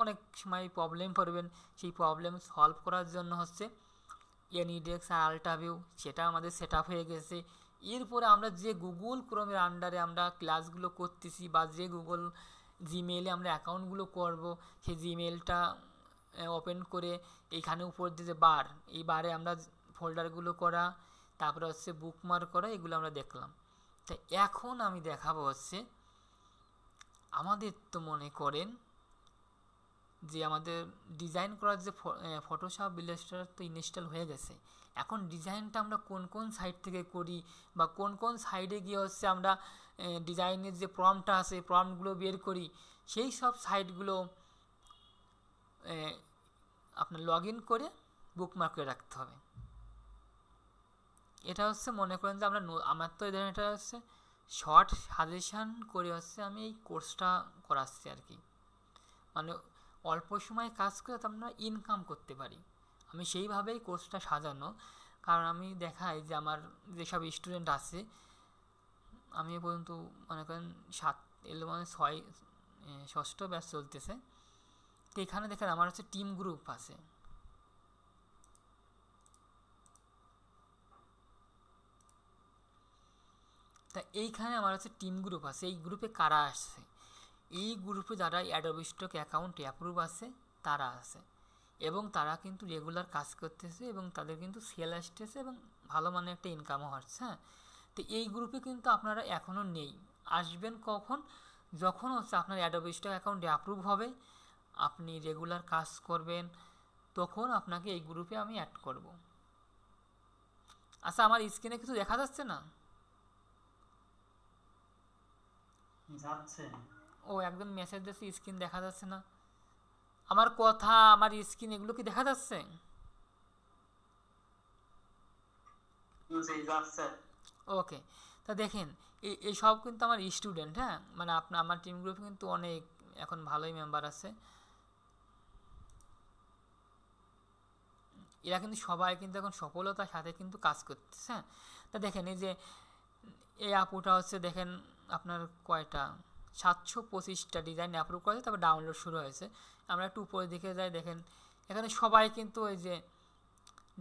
অনেক সময় প্রবলেম পড়বেন, সেই প্রবলেম সলভ করার জন্য হচ্ছে এনিডেক্স আর আল্টাভিউ, সেটা আমাদের সেট আপ হয়ে গেছে। এরপরে আমরা যে গুগল ক্রোমের আন্ডারে আমরা ক্লাসগুলো করতেছি বা যে গুগল জিমেইলে আমরা অ্যাকাউন্টগুলো করব, সেই জিমেইলটা ওপেন করে এইখানে উপর দিয়ে যে বার, এই বারে আমরা ফোল্ডারগুলো করা, তারপরে হচ্ছে বুকমার্ক করা, এগুলো আমরা দেখলাম। তো এখন আমি দেখাবো হচ্ছে আমাদের তো মনে করেন যে আমাদের ডিজাইন করার যে ফটোশপ ইলাস্ট্রেটর তো ইনস্টল হয়ে গেছে, এখন ডিজাইনটা আমরা কোন কোন সাইট থেকে করি বা কোন কোন সাইডে গিয়ে হচ্ছে আমরা ডিজাইনের যে প্রম্পটটা আছে প্রম্পটগুলো বের করি, সেই সব সাইটগুলো আপনার লগ ইন করে বুকমার্ক করে রাখতে হবে। এটা হচ্ছে মনে করেন যে আমার তো এই ধরনের এটা হচ্ছে শর্ট সাজেশান করে হচ্ছে আমি এই কোর্সটা করাচ্ছি আর কি, মানে অল্প সময় কাজ করে তো আমরা ইনকাম করতে পারি, আমি সেইভাবেই কোর্সটা সাজানো। কারণ আমি দেখাই যে আমার যেসব স্টুডেন্ট আছে, আমি এ পর্যন্ত মনে করেন 6ষ্ঠ ব্যাচ চলতেছে, তো এখানে দেখেন আমার হচ্ছে টিম গ্রুপ আছে, তা এইখানে আমার হচ্ছে টিম গ্রুপ আছে। এই গ্রুপে কারা আসছে, এই গ্রুপে যারা অ্যাডোবি স্টক অ্যাকাউন্ট অ্যাপ্রুভ আছে তারা আছে, এবং তারা কিন্তু রেগুলার কাজ করতেছে এবং তাদের কিন্তু সেল আসতেছে এবং ভালো মানে একটা ইনকামও হচ্ছে। হ্যাঁ, তো এই গ্রুপে কিন্তু আপনারা এখনও নেই, আসবেন কখন, যখন হচ্ছে আপনার অ্যাডোবি স্টক অ্যাকাউন্ট অ্যাপ্রুভ হবে, আপনি রেগুলার কাজ করবেন, তখন আপনাকে এই গ্রুপে আমি অ্যাড করব। আচ্ছা, আমার স্ক্রিনে কিছু দেখা যাচ্ছে না? যাচ্ছে। ও একদম মেসেজ দিচ্ছে স্ক্রিন দেখা যাচ্ছে না, আমার কথা আমার স্ক্রিন এগুলো কি দেখা যাচ্ছে? ওকে, তা দেখেন এই সব কিন্তু আমার স্টুডেন্ট। হ্যাঁ, মানে আমার টিম গ্রুপে কিন্তু অনেক এখন ভালোই মেম্বার আছে, এরা কিন্তু সবাই কিন্তু এখন সফলতার সাথে কিন্তু কাজ করতেছে। হ্যাঁ, তা দেখেন এই যে এই আপুটা হচ্ছে দেখেন আপনার কয়টা 725টা ডিজাইন অ্যাপ্রুভ করেছে, তারপর ডাউনলোড শুরু হয়েছে। আমরা একটু উপরের দিকে যাই, দেখেন এখানে সবাই কিন্তু ওই যে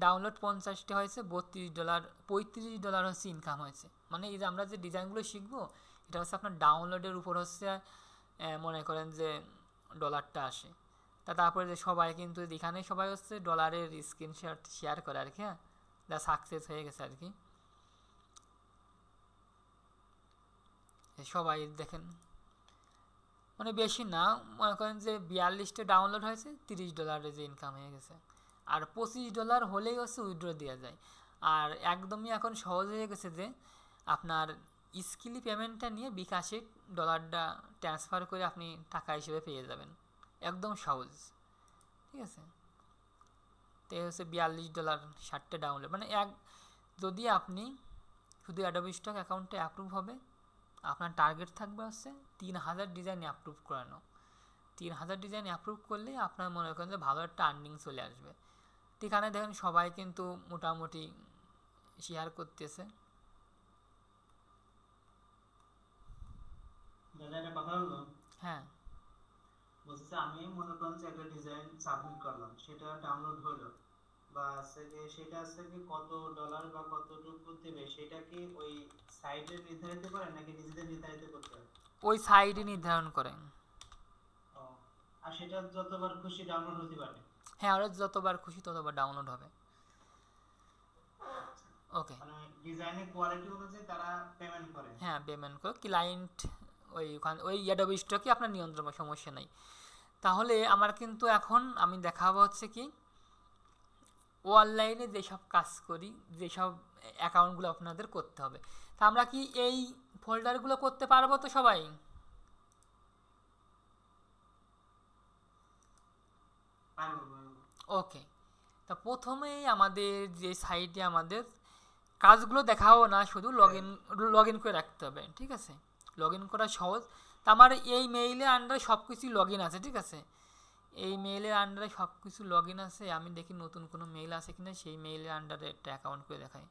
ডাউনলোড 50টা হয়েছে, $32 $35 হচ্ছে ইনকাম হয়েছে। মানে এই যে আমরা যে ডিজাইনগুলো শিখবো, এটা হচ্ছে আপনার ডাউনলোডের উপর হচ্ছে মনে করেন যে ডলারটা আসে। তারপরে যে সবাই কিন্তু এখানে সবাই হচ্ছে ডলারের স্ক্রিনশট শেয়ার করে আর কি, হ্যাঁ, যা সাকসেস হয়ে গেছে আর কি। সবাই দেখেন মানে বেশি না, মনে করেন যে 42টা ডাউনলোড হয়েছে, $30 যে ইনকাম হয়ে গেছে। আর $25 হলেই হচ্ছে উইথড্র দেওয়া যায়। আর একদমই এখন সহজ হয়ে গেছে যে আপনার স্কিলি পেমেন্টটা নিয়ে বিকাশে ডলারটা ট্রান্সফার করে আপনি টাকা হিসেবে পেয়ে যাবেন, একদম সহজ, ঠিক আছে। তো হচ্ছে $42 60টা ডাউনলোড, মানে যদি আপনি শুধু অ্যাডোবি স্টক অ্যাকাউন্টে অ্যাপ্রুভ হবে, আপনার টার্গেট থাকবে হচ্ছে 3000 ডিজাইন অ্যাপ্রুভ করানো। 3000 ডিজাইন অ্যাপ্রুভ করলে আপনার মনে করেন যে ভালো একটা আর্নিং চলে আসবে। এখানে দেখেন সবাই কিন্তু মোটামুটি শেয়ার করতেছে। হ্যাঁ, বলছে আমি মনে করেন যে একটা ডিজাইন সাবমিট করলাম, সেটা ডাউনলোড হলো বা সেটা কত ডলার বা কতটুকু দেবে, সেটা কি ওই সাইটে নির্ধারিত করে নাকি নিজেদের নির্ধারিত করতে হয়? ওই সাইটে নির্ধারণ করেন। আর সেটা যতবার খুশি ডাউনলোড হতে পারে? হ্যাঁ, ওরা যতবার খুশি ততবার ডাউনলোড হবে। ওকে, মানে ডিজাইনের কোয়ালিটি অনুযায়ী তারা পেমেন্ট করে? হ্যাঁ, পেমেন্ট করে ক্লায়েন্ট ওই অ্যাডোবি স্টকে আপনার নিয়ন্ত্রণ, সমস্যা নাই। তাহলে আমার কিন্তু এখন আমি দেখাবো হচ্ছে কি অনলাইনে যেসব কাজ করি, যেসব অ্যাকাউন্টগুলো আপনাদের করতে হবে। তা আমরা কি এই ফোল্ডারগুলো করতে পারবো তো সবাই? ওকে, তা প্রথমেই আমাদের যে সাইটে আমাদের কাজগুলো দেখাবো না, শুধু লগ ইন করে রাখতে হবে, ঠিক আছে। লগ ইন করা সহজ। তা আমার এই মেইলে আন্ডারে সব কিছুই লগ ইন আছে, ঠিক আছে। এই মেইলের আন্ডারে সব কিছু লগ ইন আছে, আমি দেখি নতুন কোনো মেইল আছে কিনা, সেই মেইলের আন্ডারে একটা অ্যাকাউন্ট করে দেখাই।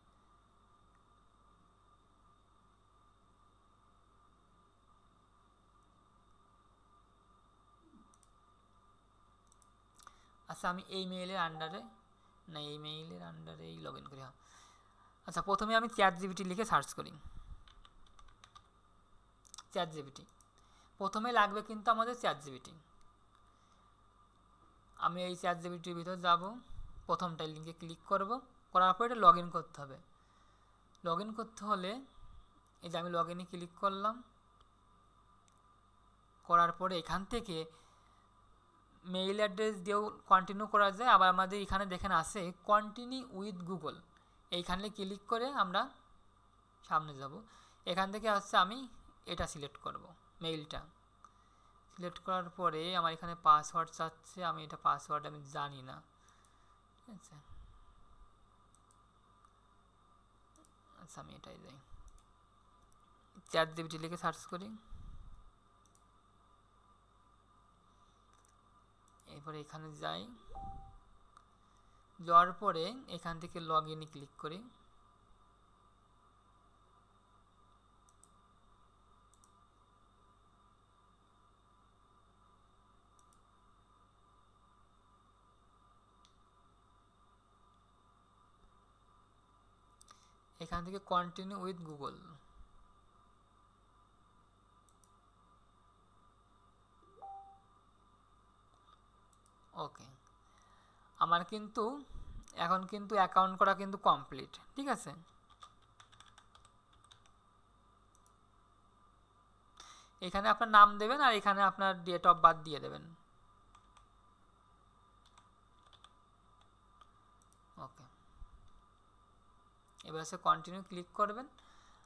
আচ্ছা আমি এই মেইলের আন্ডারে, না এই মেইলের আন্ডারেই লগ ইন করি। হ্যাঁ আচ্ছা, প্রথমে আমি চ্যাট জিপিটি লিখে সার্চ করি। চ্যাট জিপিটি প্রথমে লাগবে কিন্তু আমাদের চ্যাট জিপিটি। আমি এই চ্যাট জিপিটির ভিতর যাব, প্রথমটাই লিঙ্কে ক্লিক করব, করার পর এটা লগ ইন করতে হবে। লগ ইন করতে হলে এই যে আমি লগ ইনে ক্লিক করলাম, করার পরে এখান থেকে মেইল অ্যাড্রেস দিয়েও কন্টিনিউ করা যায়, আবার আমাদের এখানে দেখেন আছে কন্টিনিউ উইথ গুগল, এইখানে ক্লিক করে আমরা সামনে যাব। এখান থেকে হচ্ছে আমি এটা সিলেক্ট করব, মেইলটা সিলেক্ট করার পরে আমার এখানে পাসওয়ার্ড চাচ্ছে, আমি এটা পাসওয়ার্ড আমি জানি না, ঠিক আছে। আচ্ছা আমি এটাই যাই, চ্যাট জিপিটি লিখে সার্চ করি, এরপরে এখানে যাই, যাওয়ার পরে এখান থেকে লগ ইনে ক্লিক করি। এখান থেকে কন্টিনিউ উইথ গুগল, ওকে। আমার কিন্তু এখন কিন্তু অ্যাকাউন্ট করা কিন্তু কমপ্লিট, ঠিক আছে। এখানে আপনার নাম দেবেন আর এখানে আপনার ডেট অফ বার্থ দিয়ে দেবেন, ওকে। এবার হচ্ছে কন্টিনিউ ক্লিক করবেন,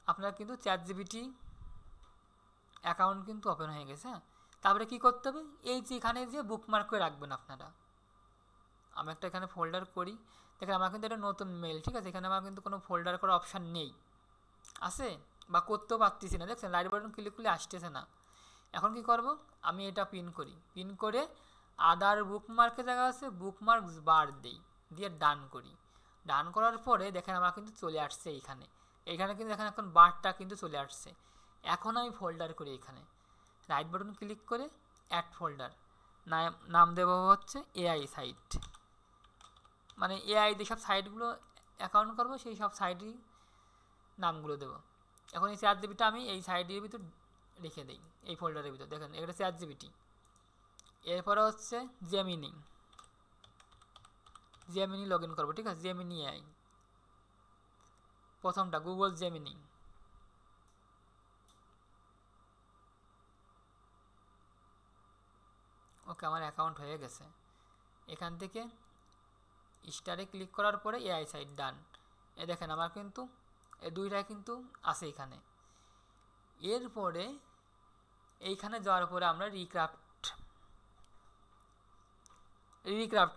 আপনার কিন্তু চ্যাট জিপিটি অ্যাকাউন্ট কিন্তু ওপেন হয়ে গেছে। তারপরে কি করতে হবে, এই যে এখানে যে বুকমার্ক করে রাখবেন আপনারা। আমি একটা এখানে ফোল্ডার করি, দেখেন আমার কিন্তু এটা নতুন মেল, ঠিক আছে। এখানে আমার কিন্তু কোনো ফোল্ডার করার অপশান নেই, আছে বা করতেও পারতেছি না, দেখছেন রাইট বাটন ক্লিক করলে আসতেছে না। এখন কি করব, আমি এটা পিন করি, পিন করে আদার বুকমার্কের জায়গা আছে বুকমার্কস বার দিই, দিয়ে ডান করি। ডান করার পরে দেখেন আমার কিন্তু চলে আসছে এইখানে, এইখানে কিন্তু দেখেন এখন বারটা কিন্তু চলে আসছে। এখন আমি ফোল্ডার করি, এখানে রাইট বাটন ক্লিক করে অ্যাড ফোল্ডার, নাম দেবো হচ্ছে এআই সাইট, মানে এআই দিয়ে সব সাইটগুলো অ্যাকাউন্ট করবো, সেই সব সাইটই নামগুলো দেবো। এখন এই চ্যাট জিপিটা আমি এই সাইটের ভিতর রেখে দিই, এই ফোল্ডারের ভিতর। দেখেন এটা চ্যাট জিপিটি, এরপরে হচ্ছে জেমিনি, জেমিনি লগ ইন করবো, ঠিক আছে। জেমিনি এআই প্রথমটা, গুগল জেমিনি, ওকে। আমার অ্যাকাউন্ট হয়ে গেছে। এখান থেকে স্টারে ক্লিক করার পরে এআই সাইট ডান, এ দেখেন আমার কিন্তু এই দুইটাই কিন্তু আছে এখানে। এরপরে এইখানে যাওয়ার পরে আমরা রিক্রাফট,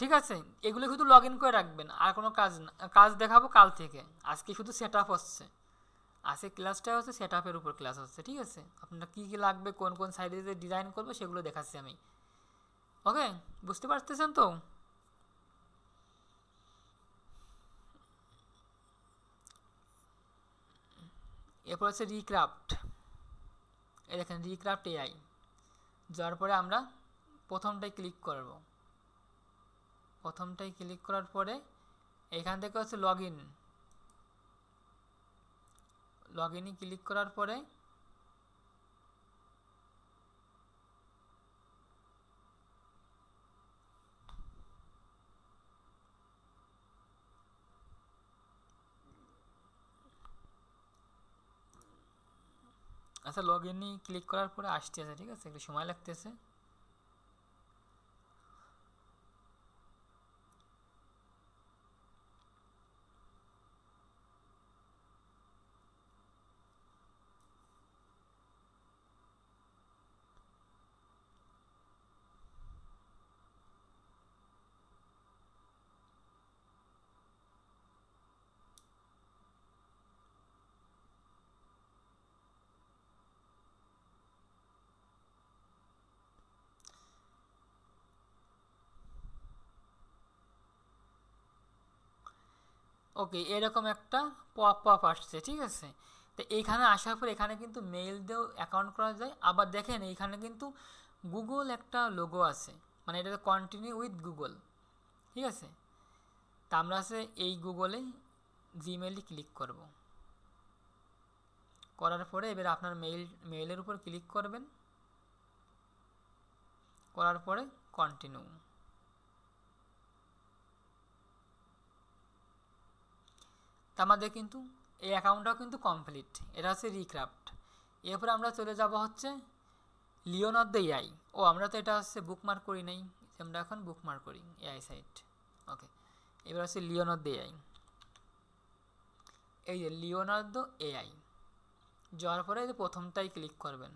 ঠিক আছে। এগুলো শুধু লগ ইন করে রাখবেন, আর কোনো কাজ না, কাজ দেখাবো কাল থেকে। আজকে শুধু সেট আপ হচ্ছে, আজকে ক্লাসটা হচ্ছে সেট আপের উপর ক্লাস হচ্ছে, ঠিক আছে। আপনার কী কী লাগবে, কোন কোন সাইডে যে ডিজাইন করবো সেগুলো দেখাচ্ছি আমি, ওকে। বুঝতে পারতেছেন তো? এরপর হচ্ছে রিক্রাফট, এই দেখেন রিক্রাফট এআই, যাওয়ার পরে আমরা প্রথমটাই ক্লিক করব। প্রথমটাই ক্লিক করার পরে এখান থেকে হচ্ছে লগ ইন, লগ ইনে ক্লিক করার পরে আচ্ছা লগ ইনে ক্লিক করার পরে আসতেছে, ঠিক আছে, একটু সময় লাগতেছে। ওকে, এরকম একটা পপ আপ আসছে, ঠিক আছে। তো এইখানে আসার পর এখানে কিন্তু মেইল দিয়েও অ্যাকাউন্ট করা যায়। আবার দেখেন এইখানে কিন্তু গুগল একটা লোগো আছে, মানে এটা কন্টিনিউ উইথ গুগল, ঠিক আছে। তা আমরা আছে এই গুগলে জিমেইলে ক্লিক করব। করার পরে এবার আপনার মেইলের উপর ক্লিক করবেন, করার পরে কন্টিনিউ। তা আমাদের কিন্তু এই অ্যাকাউন্টটাও কিন্তু কমপ্লিট। এটা হচ্ছে রিক্রাফট। এরপরে আমরা চলে যাব হচ্ছে লিওনার্দো এআই। ও আমরা তো এটা হচ্ছে বুকমার্ক করি নাই, আমরা এখন বুকমার্ক করি এআই সাইট। ওকে, এবার হচ্ছে লিওনার্দো এআই। এই যে লিওনার্দো এআই যাওয়ার পরে এই যে প্রথমটাই ক্লিক করবেন।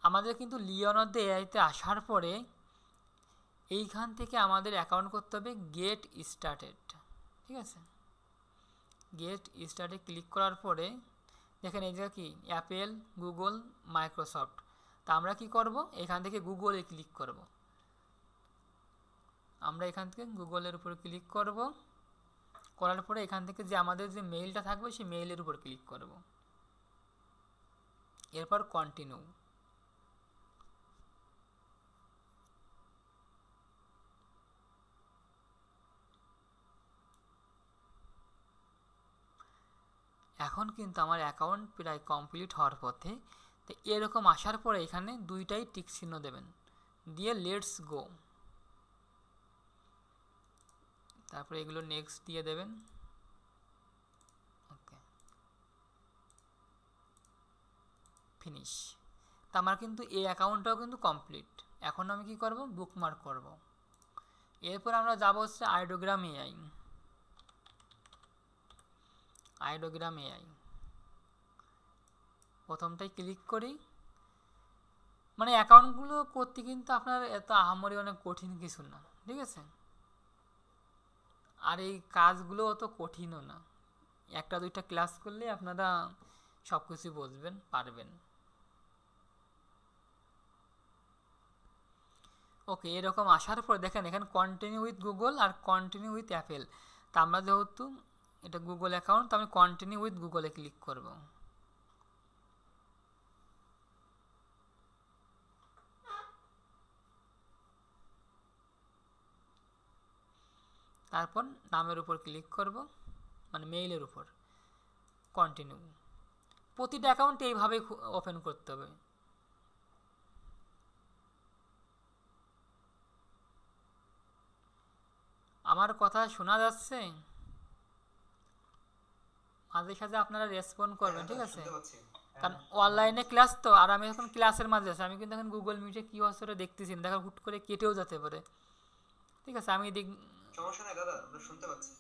আমাদের কিন্তু লিওনার্দো এআইতে আসার পরে এইখান থেকে আমাদের অ্যাকাউন্ট করতে হবে গেট স্টার্টেড, ঠিক আছে। গেট স্টার্টে ক্লিক করার পরে দেখেন এই জায়গা কি অ্যাপেল, গুগল, মাইক্রোসফট। তা আমরা কি করব, এখান থেকে গুগলে ক্লিক করব। আমরা এখান থেকে গুগলের উপর ক্লিক করব, করার পরে এখান থেকে যে আমাদের যে মেইলটা থাকবে সেই মেইলের উপর ক্লিক করব, এরপর কন্টিনিউ। এখন কিন্তু আমার অ্যাকাউন্ট প্রায় কমপ্লিট হওয়ার পথে। তো এরকম আসার পরে এখানে দুইটাই টিক চিহ্ন দেবেন, দিয়ে লেটস গো, তারপরে এগুলো নেক্সট দিয়ে দেবেন। ওকে, ফিনিশ। তা আমার কিন্তু এই অ্যাকাউন্টটাও কিন্তু কমপ্লিট। এখন আমি কি করব, বুকমার্ক করব। এরপর আমরা যাব হচ্ছে আইডোগ্রাম এআই। আইডোগ্রাম এআই প্রথমটাই ক্লিক করি। মানে অ্যাকাউন্টগুলো করতে কিন্তু আপনার এত আহামরি অনেক কঠিন কিছু না, ঠিক আছে। আর এই কাজগুলো অত কঠিনও না, একটা দুইটা ক্লাস করলে আপনারা সব কিছু বুঝবেন পারবেন। ওকে, এরকম আসার পর দেখেন এখানে কন্টিনিউ উইথ গুগল আর কন্টিনিউ উইথ অ্যাপেল। তা আমরা যেহেতু এটা গুগল অ্যাকাউন্ট, তো আমি কন্টিনিউ উইথ গুগলে ক্লিক করব। তারপর নামের উপর ক্লিক করব, মানে মেইলের উপর কন্টিনিউ। প্রতিটা অ্যাকাউন্ট এইভাবে ওপেন করতে হবে। আমার কথা শোনা যাচ্ছে? মাঝে সাঝে আপনারা রেসপন্ড করবেন, ঠিক আছে। কারণ অনলাইনে ক্লাস তো, আর আমি এখন ক্লাসের মাঝে আছি। আমি কিন্তু এখন গুগল মিটে কি হচ্ছে ওটা দেখতেছি, দেখা হুট করে কেটেও যেতে পারে, ঠিক আছে। আমি সমস্যা নাই দাদা, আমরা শুনতে পাচ্ছি।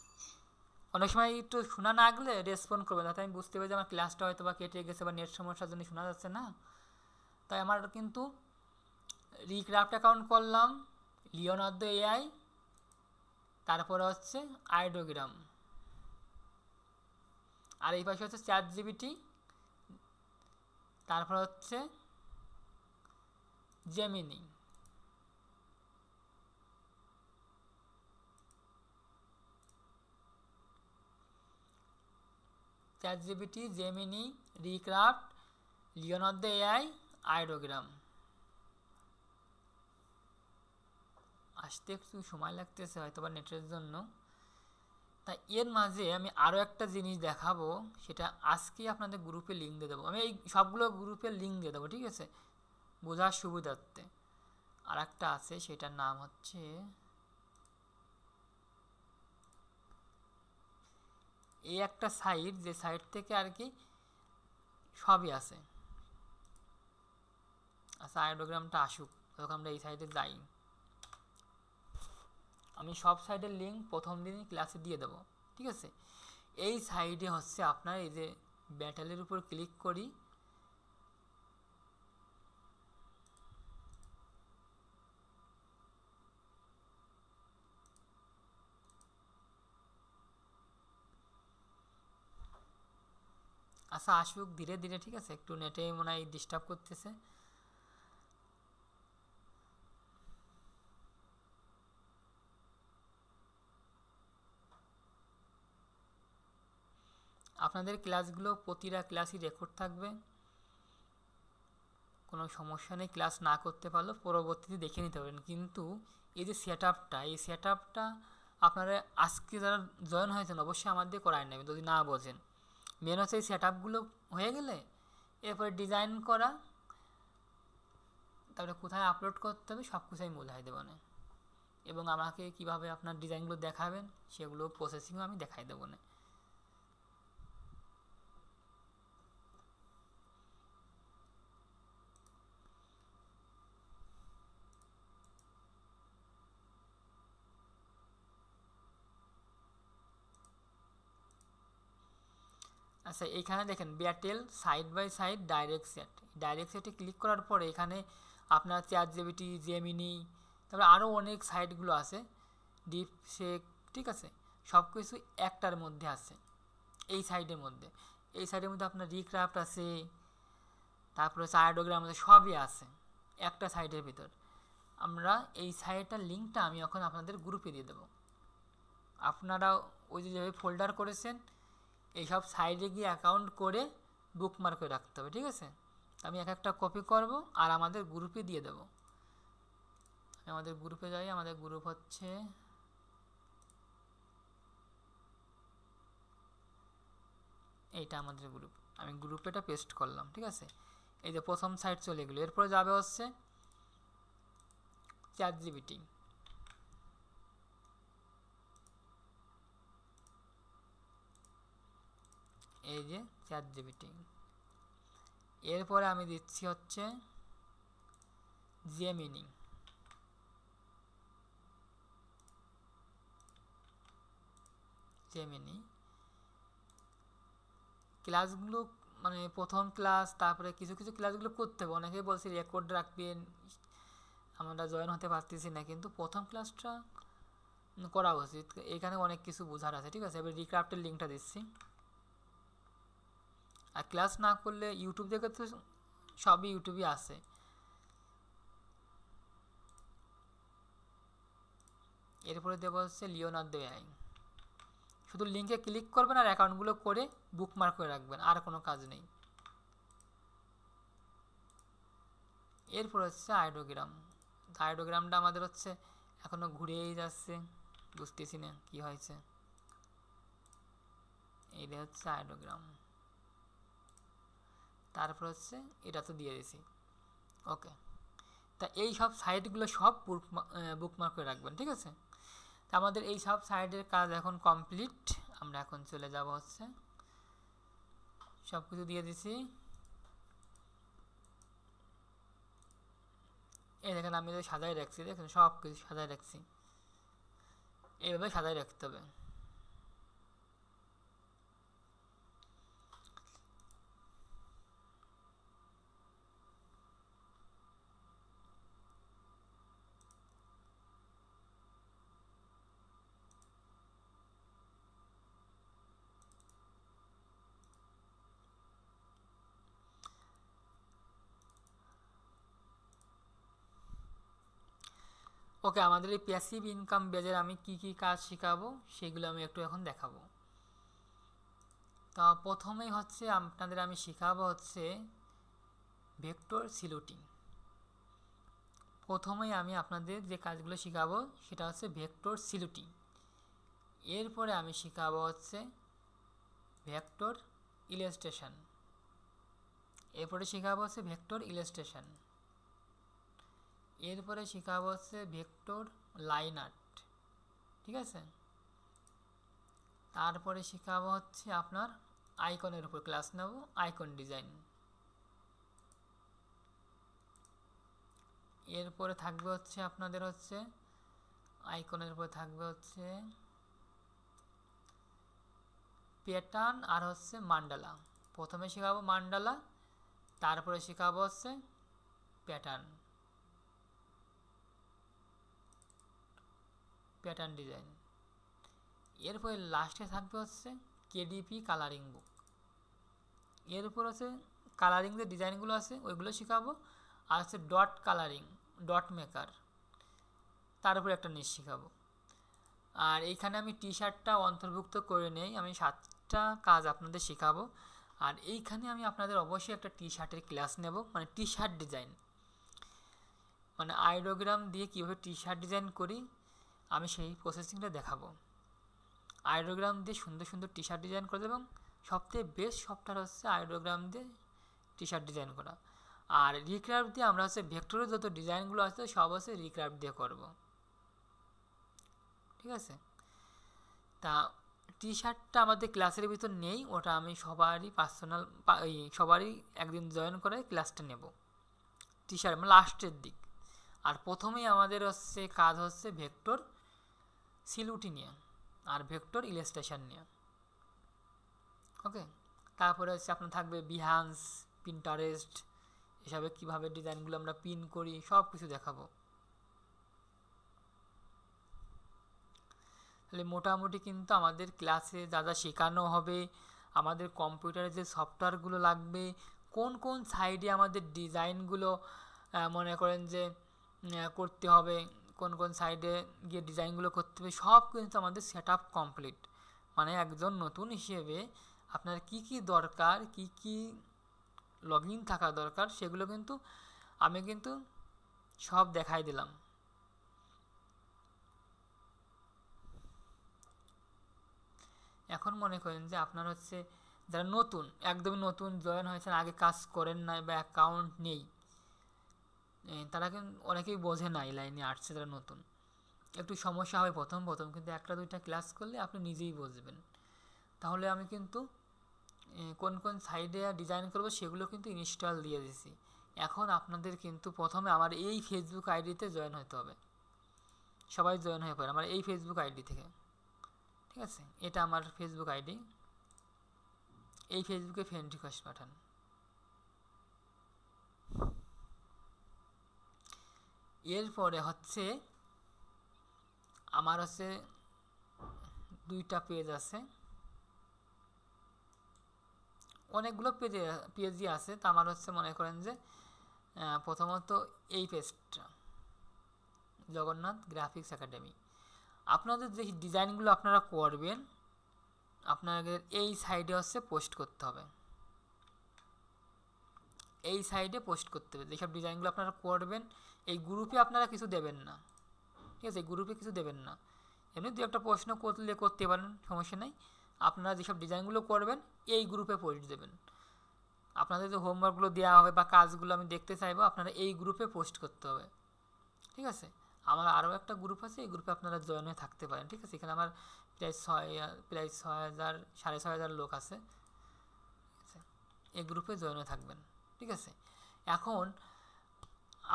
অনেক সময় একটু শোনা না গেলে রেসপন্ড করবে, যাতে আমি বুঝতে পারি যে আমার ক্লাসটা হয়তো বা কেটে গেছে বা নেট সমস্যার জন্য শোনা যাচ্ছে না। তাই আমার কিন্তু রিক্রাফট অ্যাকাউন্ট করলাম, লিওনার্দো এআই, তারপরে হচ্ছে আইডোগ্রাম, আর এই পাশে হচ্ছে চ্যাট জিপিটি, তারপর হচ্ছে Gemini. ChatGPT, Gemini, Recraft, Leonardo AI, Ideogram. আসতে একটু সময় লাগতেছে হয়তো বা নেটের জন্য। তাই এর মাঝে আমি আরও একটা জিনিস দেখাবো, সেটা আজকে আপনাদের গ্রুপে লিঙ্ক দিয়ে দেবো। আমি এই সবগুলো গ্রুপের লিঙ্ক দিয়ে দেবো, ঠিক আছে, বোঝার সুবিধার্থে। আর একটা আছে, সেটার নাম হচ্ছে এই একটা সাইট, যে সাইট থেকে আর কি সবই আছে। আচ্ছা, আইডোগ্রামটা আসুক, তখন আমরা এই সাইটে যাই। আমি সব সাইটের লিঙ্ক প্রথম দিনই ক্লাসে দিয়ে দেবো, ঠিক আছে। এই সাইডে হচ্ছে আপনার এই যে ব্যাটেলের উপর ক্লিক করি, আচ্ছা আসুক ধীরে ধীরে, ঠিক আছে, একটু নেটে মনে হয় ডিস্টার্ব করতেছে। আপনাদের ক্লাসগুলো প্রতিটা ক্লাসই রেকর্ড থাকবে, কোনো সমস্যা নেই। ক্লাস না করতে পারলেও পরবর্তীতে দেখে নিতে পারেন। কিন্তু এই যে সেট আপটা, এই সেট আপটা আপনারা আজকে যারা জয়েন হয়েছেন অবশ্যই আমার দিয়ে করায় নেবেন যদি না বোঝেন। মেন হচ্ছে এই সেট আপগুলো হয়ে গেলে এরপরে ডিজাইন করা, তারপরে কোথায় আপলোড করতে হবে সব কিছুই বোঝাই দেবো না, এবং আমাকে কিভাবে আপনার ডিজাইনগুলো দেখাবেন সেগুলো প্রসেসিংও আমি দেখাই দেবো না। আচ্ছা এখানে দেখেন battle side by side direct set, direct সেটে ক্লিক করার পরে এখানে আপনার চ্যাটজিপিটি, জেমিনি, তারপরে আরও অনেক সাইটগুলো আছে, ডিপসেক, ঠিক আছে, সব কিছু একটার মধ্যে আছে এই সাইডের মধ্যে। এই সাইডের মধ্যে আপনার রিক্রাফট আছে, তারপরে চার্টোগ্রাম আছে, সবই আছে একটা সাইডের ভিতর। আমরা এই সাইটটার লিঙ্কটা আমি এখন আপনাদের গ্রুপে দিয়ে দেবো। আপনারা ওই যে যেভাবে ফোল্ডার করেছেন এইসব সাইডে গিয়ে অ্যাকাউন্ট করে বুকমার্ক করে রাখতে হবে, ঠিক আছে। আমি এক একটা কপি করব আর আমাদের গ্রুপে দিয়ে দেব। আমাদের গ্রুপে যাই, আমাদের গ্রুপ হচ্ছে এইটা আমাদের গ্রুপ, আমি গ্রুপেটা পেস্ট করলাম, ঠিক আছে। এই যে প্রথম সাইট চলে গেলো, এরপরে যাবে হচ্ছে চ্যাটজিপিটি, এই যে চ্যাটজিপিটি, এরপরে আমি দিচ্ছি হচ্ছে জেমিনি, জেমিনি ক্লাসগুলো মানে প্রথম ক্লাস, তারপরে কিছু কিছু ক্লাসগুলো করতে হবে। অনেকেই বলছে রেকর্ড রাখবেন, আমরা জয়েন হতে পারতেছি না, কিন্তু প্রথম ক্লাসটা করা উচিত। এখানে অনেক কিছু বোঝার আছে, ঠিক আছে। এবার রিক্রাফটের লিঙ্কটা দিচ্ছি। আর ক্লাস না করলে ইউটিউব দেখে তো সবই ইউটিউবে আছে। এরপরে দেবো হচ্ছে লিওনার্দো এআই, শুধু লিঙ্কে ক্লিক করবেন আর অ্যাকাউন্টগুলো করে বুকমার্ক করে রাখবেন, আর কোনো কাজ নেই। এরপর হচ্ছে আইডোগ্রাম, আইডোগ্রামটা আমাদের হচ্ছে এখনো ঘুরেই যাচ্ছে, বুঝতেছি না কি হয়েছে। এইটা হচ্ছে আইডোগ্রাম, তারপর হচ্ছে এটা তো দিয়ে দিছি, ওকে। তা এই সব সাইটগুলো সব বুকমার্ক করে রাখবেন, ঠিক আছে। তা আমাদের এই সব সাইটের কাজ এখন কমপ্লিট। আমরা এখন চলে যাব হচ্ছে, সব কিছু দিয়ে দিছি। এই দেখেন আমি সাজাই রাখছি, দেখেন সব কিছু সাজাই রাখছি, এইভাবে সাজাই রাখতে হবে। ওকে, আমাদের এই প্যাসিভ ইনকাম বেজের আমি কি কি কাজ শেখাবো সেগুলো আমি একটু এখন দেখাবো। তা প্রথমেই হচ্ছে আপনাদের আমি শেখাবো হচ্ছে ভেক্টর সিলুটিং। প্রথমেই আমি আপনাদের যে কাজগুলো শেখাবো সেটা হচ্ছে ভেক্টর সিলুটিং। এরপরে আমি শেখাবো হচ্ছে ভেক্টর ইলাস্ট্রেশন, এরপরে শেখাবো হচ্ছে ভেক্টর ইলাস্ট্রেশন, এরপরে শেখাবো হচ্ছে ভেক্টর লাইন আর্ট, ঠিক আছে। তারপরে শেখাবো হচ্ছে আপনার আইকনের উপর ক্লাস নেব, আইকন ডিজাইন। এরপরে থাকবে হচ্ছে আপনাদের হচ্ছে আইকনের উপর থাকবে হচ্ছে প্যাটার্ন আর হচ্ছে মান্ডালা। প্রথমে শেখাবো মান্ডালা, তারপরে শেখাবো হচ্ছে প্যাটার্ন, প্যাটার্ন ডিজাইন। এরপরে লাস্টে থাকবে হচ্ছে কেডিপি কালারিং বুক। এর উপর হচ্ছে কালারিং যে ডিজাইনগুলো আছে ওইগুলো শেখাবো, আর হচ্ছে ডট কালারিং, ডট মেকার, তার উপরে একটা নিশ শেখাবো। আর এইখানে আমি টি শার্টটা অন্তর্ভুক্ত করে নেই, আমি 7টা কাজ আপনাদের শেখাবো। আর এইখানে আমি আপনাদের অবশ্যই একটা টি শার্টের ক্লাস নেব, মানে টি শার্ট ডিজাইন, মানে আইডোগ্রাম দিয়ে কীভাবে টি শার্ট ডিজাইন করি আমি সেই প্রসেসিংটা দেখাবো। আইডোগ্রাম দিয়ে সুন্দর সুন্দর টি শার্ট ডিজাইন করে, এবং সবথেকে বেস্ট সফটওয়্যার হচ্ছে আইডোগ্রাম দিয়ে টি শার্ট ডিজাইন করা। আর রিক্রাফট দিয়ে আমরা হচ্ছে ভেক্টরের যত ডিজাইনগুলো আছে সব হচ্ছে রিক্রাফট দিয়ে করব, ঠিক আছে। তা টি শার্টটা আমাদের ক্লাসের ভিতর নেই, ওটা আমি সবারই পার্সোনাল সবারই একদিন জয়েন করে ক্লাসটা নেব, টি শার্ট মানে লাস্টের দিক। আর প্রথমেই আমাদের হচ্ছে কাজ হচ্ছে ভেক্টর সিলুটি নিয়ে আর ভেক্টর ইলাস্ট্রেশন নিয়ে, ওকে। তারপরে হচ্ছে আপনার থাকবে বিহান্স, পিন্টারেস্ট, এসবে কীভাবে ডিজাইনগুলো আমরা পিন করি সব কিছু দেখাবো। তাহলে মোটামুটি কিন্তু আমাদের ক্লাসে যা যা শেখানো হবে, আমাদের কম্পিউটারে যে সফটওয়্যারগুলো লাগবে, কোন কোন সাইডে আমাদের ডিজাইনগুলো মনে করেন যে করতে হবে, কোন কোন সাইডে গিয়ে ডিজাইনগুলো করতে হবে, সব কিন্তু আমাদের সেট আপ কমপ্লিট। মানে একজন নতুন হিসেবে আপনার কি কি দরকার, কি কি লগ ইন থাকা দরকার, সেগুলো কিন্তু আমি কিন্তু সব দেখাই দিলাম। এখন মনে করেন যে আপনার হচ্ছে যারা নতুন, একদমই নতুন জয়েন হয়েছেন, আগে কাজ করেন নাই বা অ্যাকাউন্ট নেই, তারা কিন্তু অনেকেই বোঝে না এই লাইনে আসছে, যারা নতুন একটু সমস্যা হবে প্রথম প্রথম, কিন্তু একটা দুইটা ক্লাস করলে আপনি নিজেই বুঝবেন। তাহলে আমি কিন্তু কোন কোন সাইডে ডিজাইন করব সেগুলো কিন্তু ইনস্টল দিয়ে দিছি। এখন আপনাদের কিন্তু প্রথমে আমার এই ফেসবুক আইডিতে জয়েন হতে হবে, সবাই জয়েন হয়ে পড়ে আমার এই ফেসবুক আইডি থেকে, ঠিক আছে। এটা আমার ফেসবুক আইডি, এই ফেসবুকে ফ্রেন্ড রিকোয়েস্ট পাঠান। এরপরে হচ্ছে আমার হচ্ছে 2টা পেজ আছে, অনেকগুলো পেজই আছে। তা আমার হচ্ছে মনে করেন যে প্রথমত এই পেজটা জগন্নাথ গ্রাফিক্স একাডেমি। আপনাদের যে ডিজাইনগুলো আপনারা করবেন আপনাদের এই সাইডে হচ্ছে পোস্ট করতে হবে, এই সাইডে পোস্ট করতে হবে যেসব ডিজাইনগুলো আপনারা করবেন। এই গ্রুপে আপনারা কিছু দেবেন না, ঠিক আছে, গ্রুপে কিছু দেবেন না, এমনি দু একটা প্রশ্ন করলে করতে পারেন, সমস্যা নেই। আপনারা যেসব ডিজাইনগুলো করবেন এই গ্রুপে পোস্ট দেবেন। আপনাদের যে হোমওয়ার্কগুলো দেওয়া হবে বা কাজগুলো আমি দেখতে চাইবো, আপনারা এই গ্রুপে পোস্ট করতে হবে, ঠিক আছে। আমার আরও একটা গ্রুপ আছে, এই গ্রুপে আপনারা জয়েন হয়ে থাকতে পারেন, ঠিক আছে। এখানে আমার প্রায় 6,000 6,500 লোক আছে, এই গ্রুপে জয়েন হয়ে থাকবেন, ঠিক আছে। এখন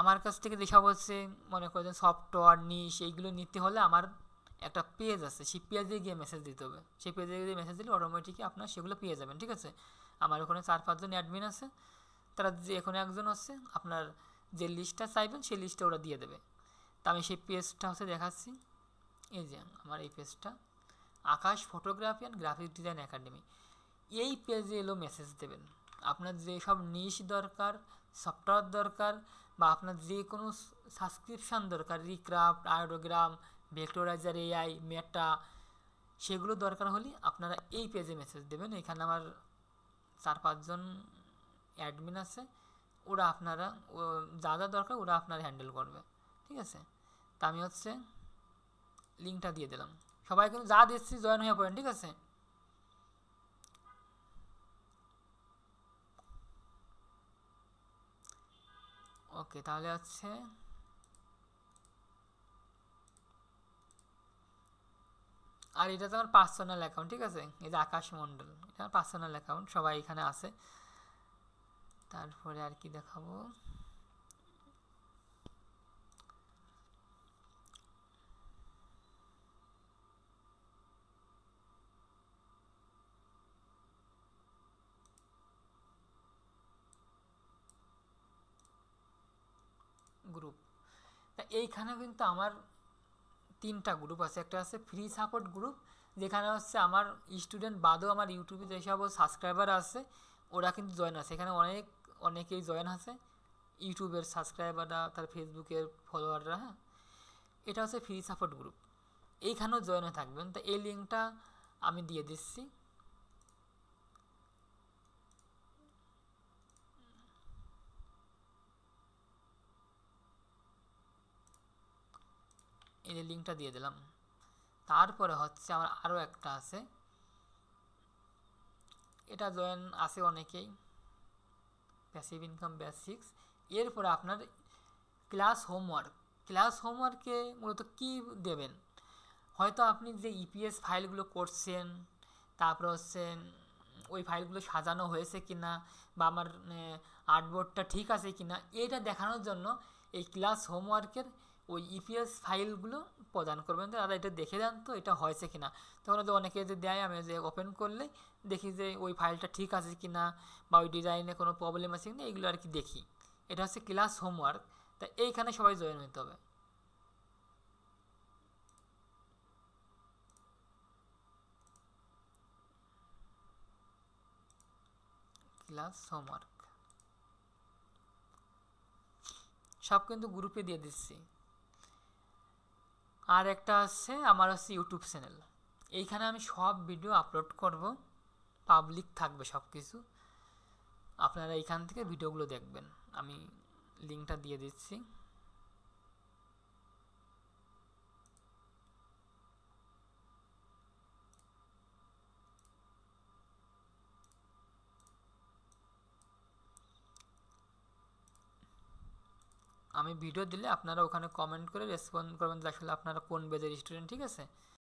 আমার কাছ থেকে যেসব হচ্ছে মনে করেন সফটওয়্যার নিশ এইগুলো নিতে হলে আমার একটা পেজ আছে, সেই পেজে গিয়ে মেসেজ দিতে হবে, সেই পেজে গিয়ে মেসেজ দিলে অটোমেটিকই আপনার সেগুলো পেয়ে যাবেন, ঠিক আছে। আমার ওখানে 4-5 জন অ্যাডমিন আছে, তারা যে এখানে একজন আছে আপনার যে লিস্টটা চাইবেন সেই লিস্টটা ওরা দিয়ে দেবে। তা আমি সেই পেজটা হচ্ছে দেখাচ্ছি, এই যে আমার এই পেজটা Akash photography and graphic design academy, এই পেজে এলো মেসেজ দেবেন। আপনার যে সব নিশ দরকার, সফটওয়্যার দরকার, বা আপনার যে কোনো সাবস্ক্রিপশান দরকার, রিক্রাফট, আয়োডোগ্রাম, ভেক্টরাইজার, এআই, মেটা, সেগুলো দরকার হলে আপনারা এই পেজে মেসেজ দেবেন। এখানে আমার 4-5 জন অ্যাডমিন আছে, ওরা আপনারা যা যা দরকার ওরা আপনারা হ্যান্ডেল করবে, ঠিক আছে। তা আমি হচ্ছে লিঙ্কটা দিয়ে দিলাম, সবাই কিন্তু যা দিচ্ছি জয়েন হয়ে পড়েন, ঠিক আছে। ওকে, তাহলে হচ্ছে আর এটা তো আমার পার্সোনাল অ্যাকাউন্ট, ঠিক আছে। এই যে আকাশ মণ্ডল, এটা আমার পার্সোনাল অ্যাকাউন্ট, সবাই এখানে আছে। তারপরে আর কি দেখাবো, গ্রুপ। তা এইখানে কিন্তু আমার 3টা গ্রুপ আছে। একটা আছে ফ্রি সাপোর্ট গ্রুপ, যেখানে হচ্ছে আমার স্টুডেন্ট বাদেও আমার ইউটিউবে যেসব সাবস্ক্রাইবার আছে ওরা কিন্তু জয়েন আছে। এখানে অনেকেই জয়েন আছে, ইউটিউবের সাবস্ক্রাইবাররা, তার ফেসবুকের ফলোয়াররা। হ্যাঁ, এটা হচ্ছে ফ্রি সাপোর্ট গ্রুপ, এইখানেও জয়েন হয়ে থাকবেন। তো এই লিঙ্কটা আমি দিয়ে দিচ্ছি। এই লিঙ্কটা দিয়ে দিলাম। তারপরে হচ্ছে আমার আরও একটা আছে, এটা জয়েন আছে অনেকেই, প্যাসিভ ইনকাম বেসিক্স। এরপরে আপনার ক্লাস হোমওয়ার্কে মূলত কি দেবেন, হয়তো আপনি যে ইপিএস ফাইলগুলো করছেন, তারপর হচ্ছে ওই ফাইলগুলো সাজানো হয়েছে কিনা, বা আমার আর্টবোর্ডটা ঠিক আছে কিনা, এইটা দেখানোর জন্য এই ক্লাস হোমওয়ার্কের ওই ইপিএস ফাইলগুলো প্রদান করবেন। তো দাদা এটা দেখে দেন তো এটা হয়েছে কিনা। তখন যে অনেকে যে দেয়, আমি যে ওপেন করলে দেখি যে ওই ফাইলটা ঠিক আছে কিনা, বা ওই ডিজাইনে কোনো প্রবলেম আছে কিনা, এইগুলো আর কি দেখি। এটা হচ্ছে ক্লাস হোমওয়ার্ক। তা এইখানে সবাই জয়েন হতে হবে। ক্লাস হোমওয়ার্ক সব কিন্তু গ্রুপে দিয়ে দিচ্ছি। আর একটা আছে আমার হচ্ছে ইউটিউব চ্যানেল, এইখানে আমি সব ভিডিও আপলোড করব, পাবলিক থাকবে সব কিছু, আপনারা এইখান থেকে ভিডিওগুলো দেখবেন। আমি লিঙ্কটা দিয়ে দিচ্ছি। আমি ভিডিও দিলে আপনারা ওখানে কমেন্ট করে রেসপন্ড করবেন যে আসলে আপনারা কোন ব্যাচের স্টুডেন্ট, ঠিক আছে।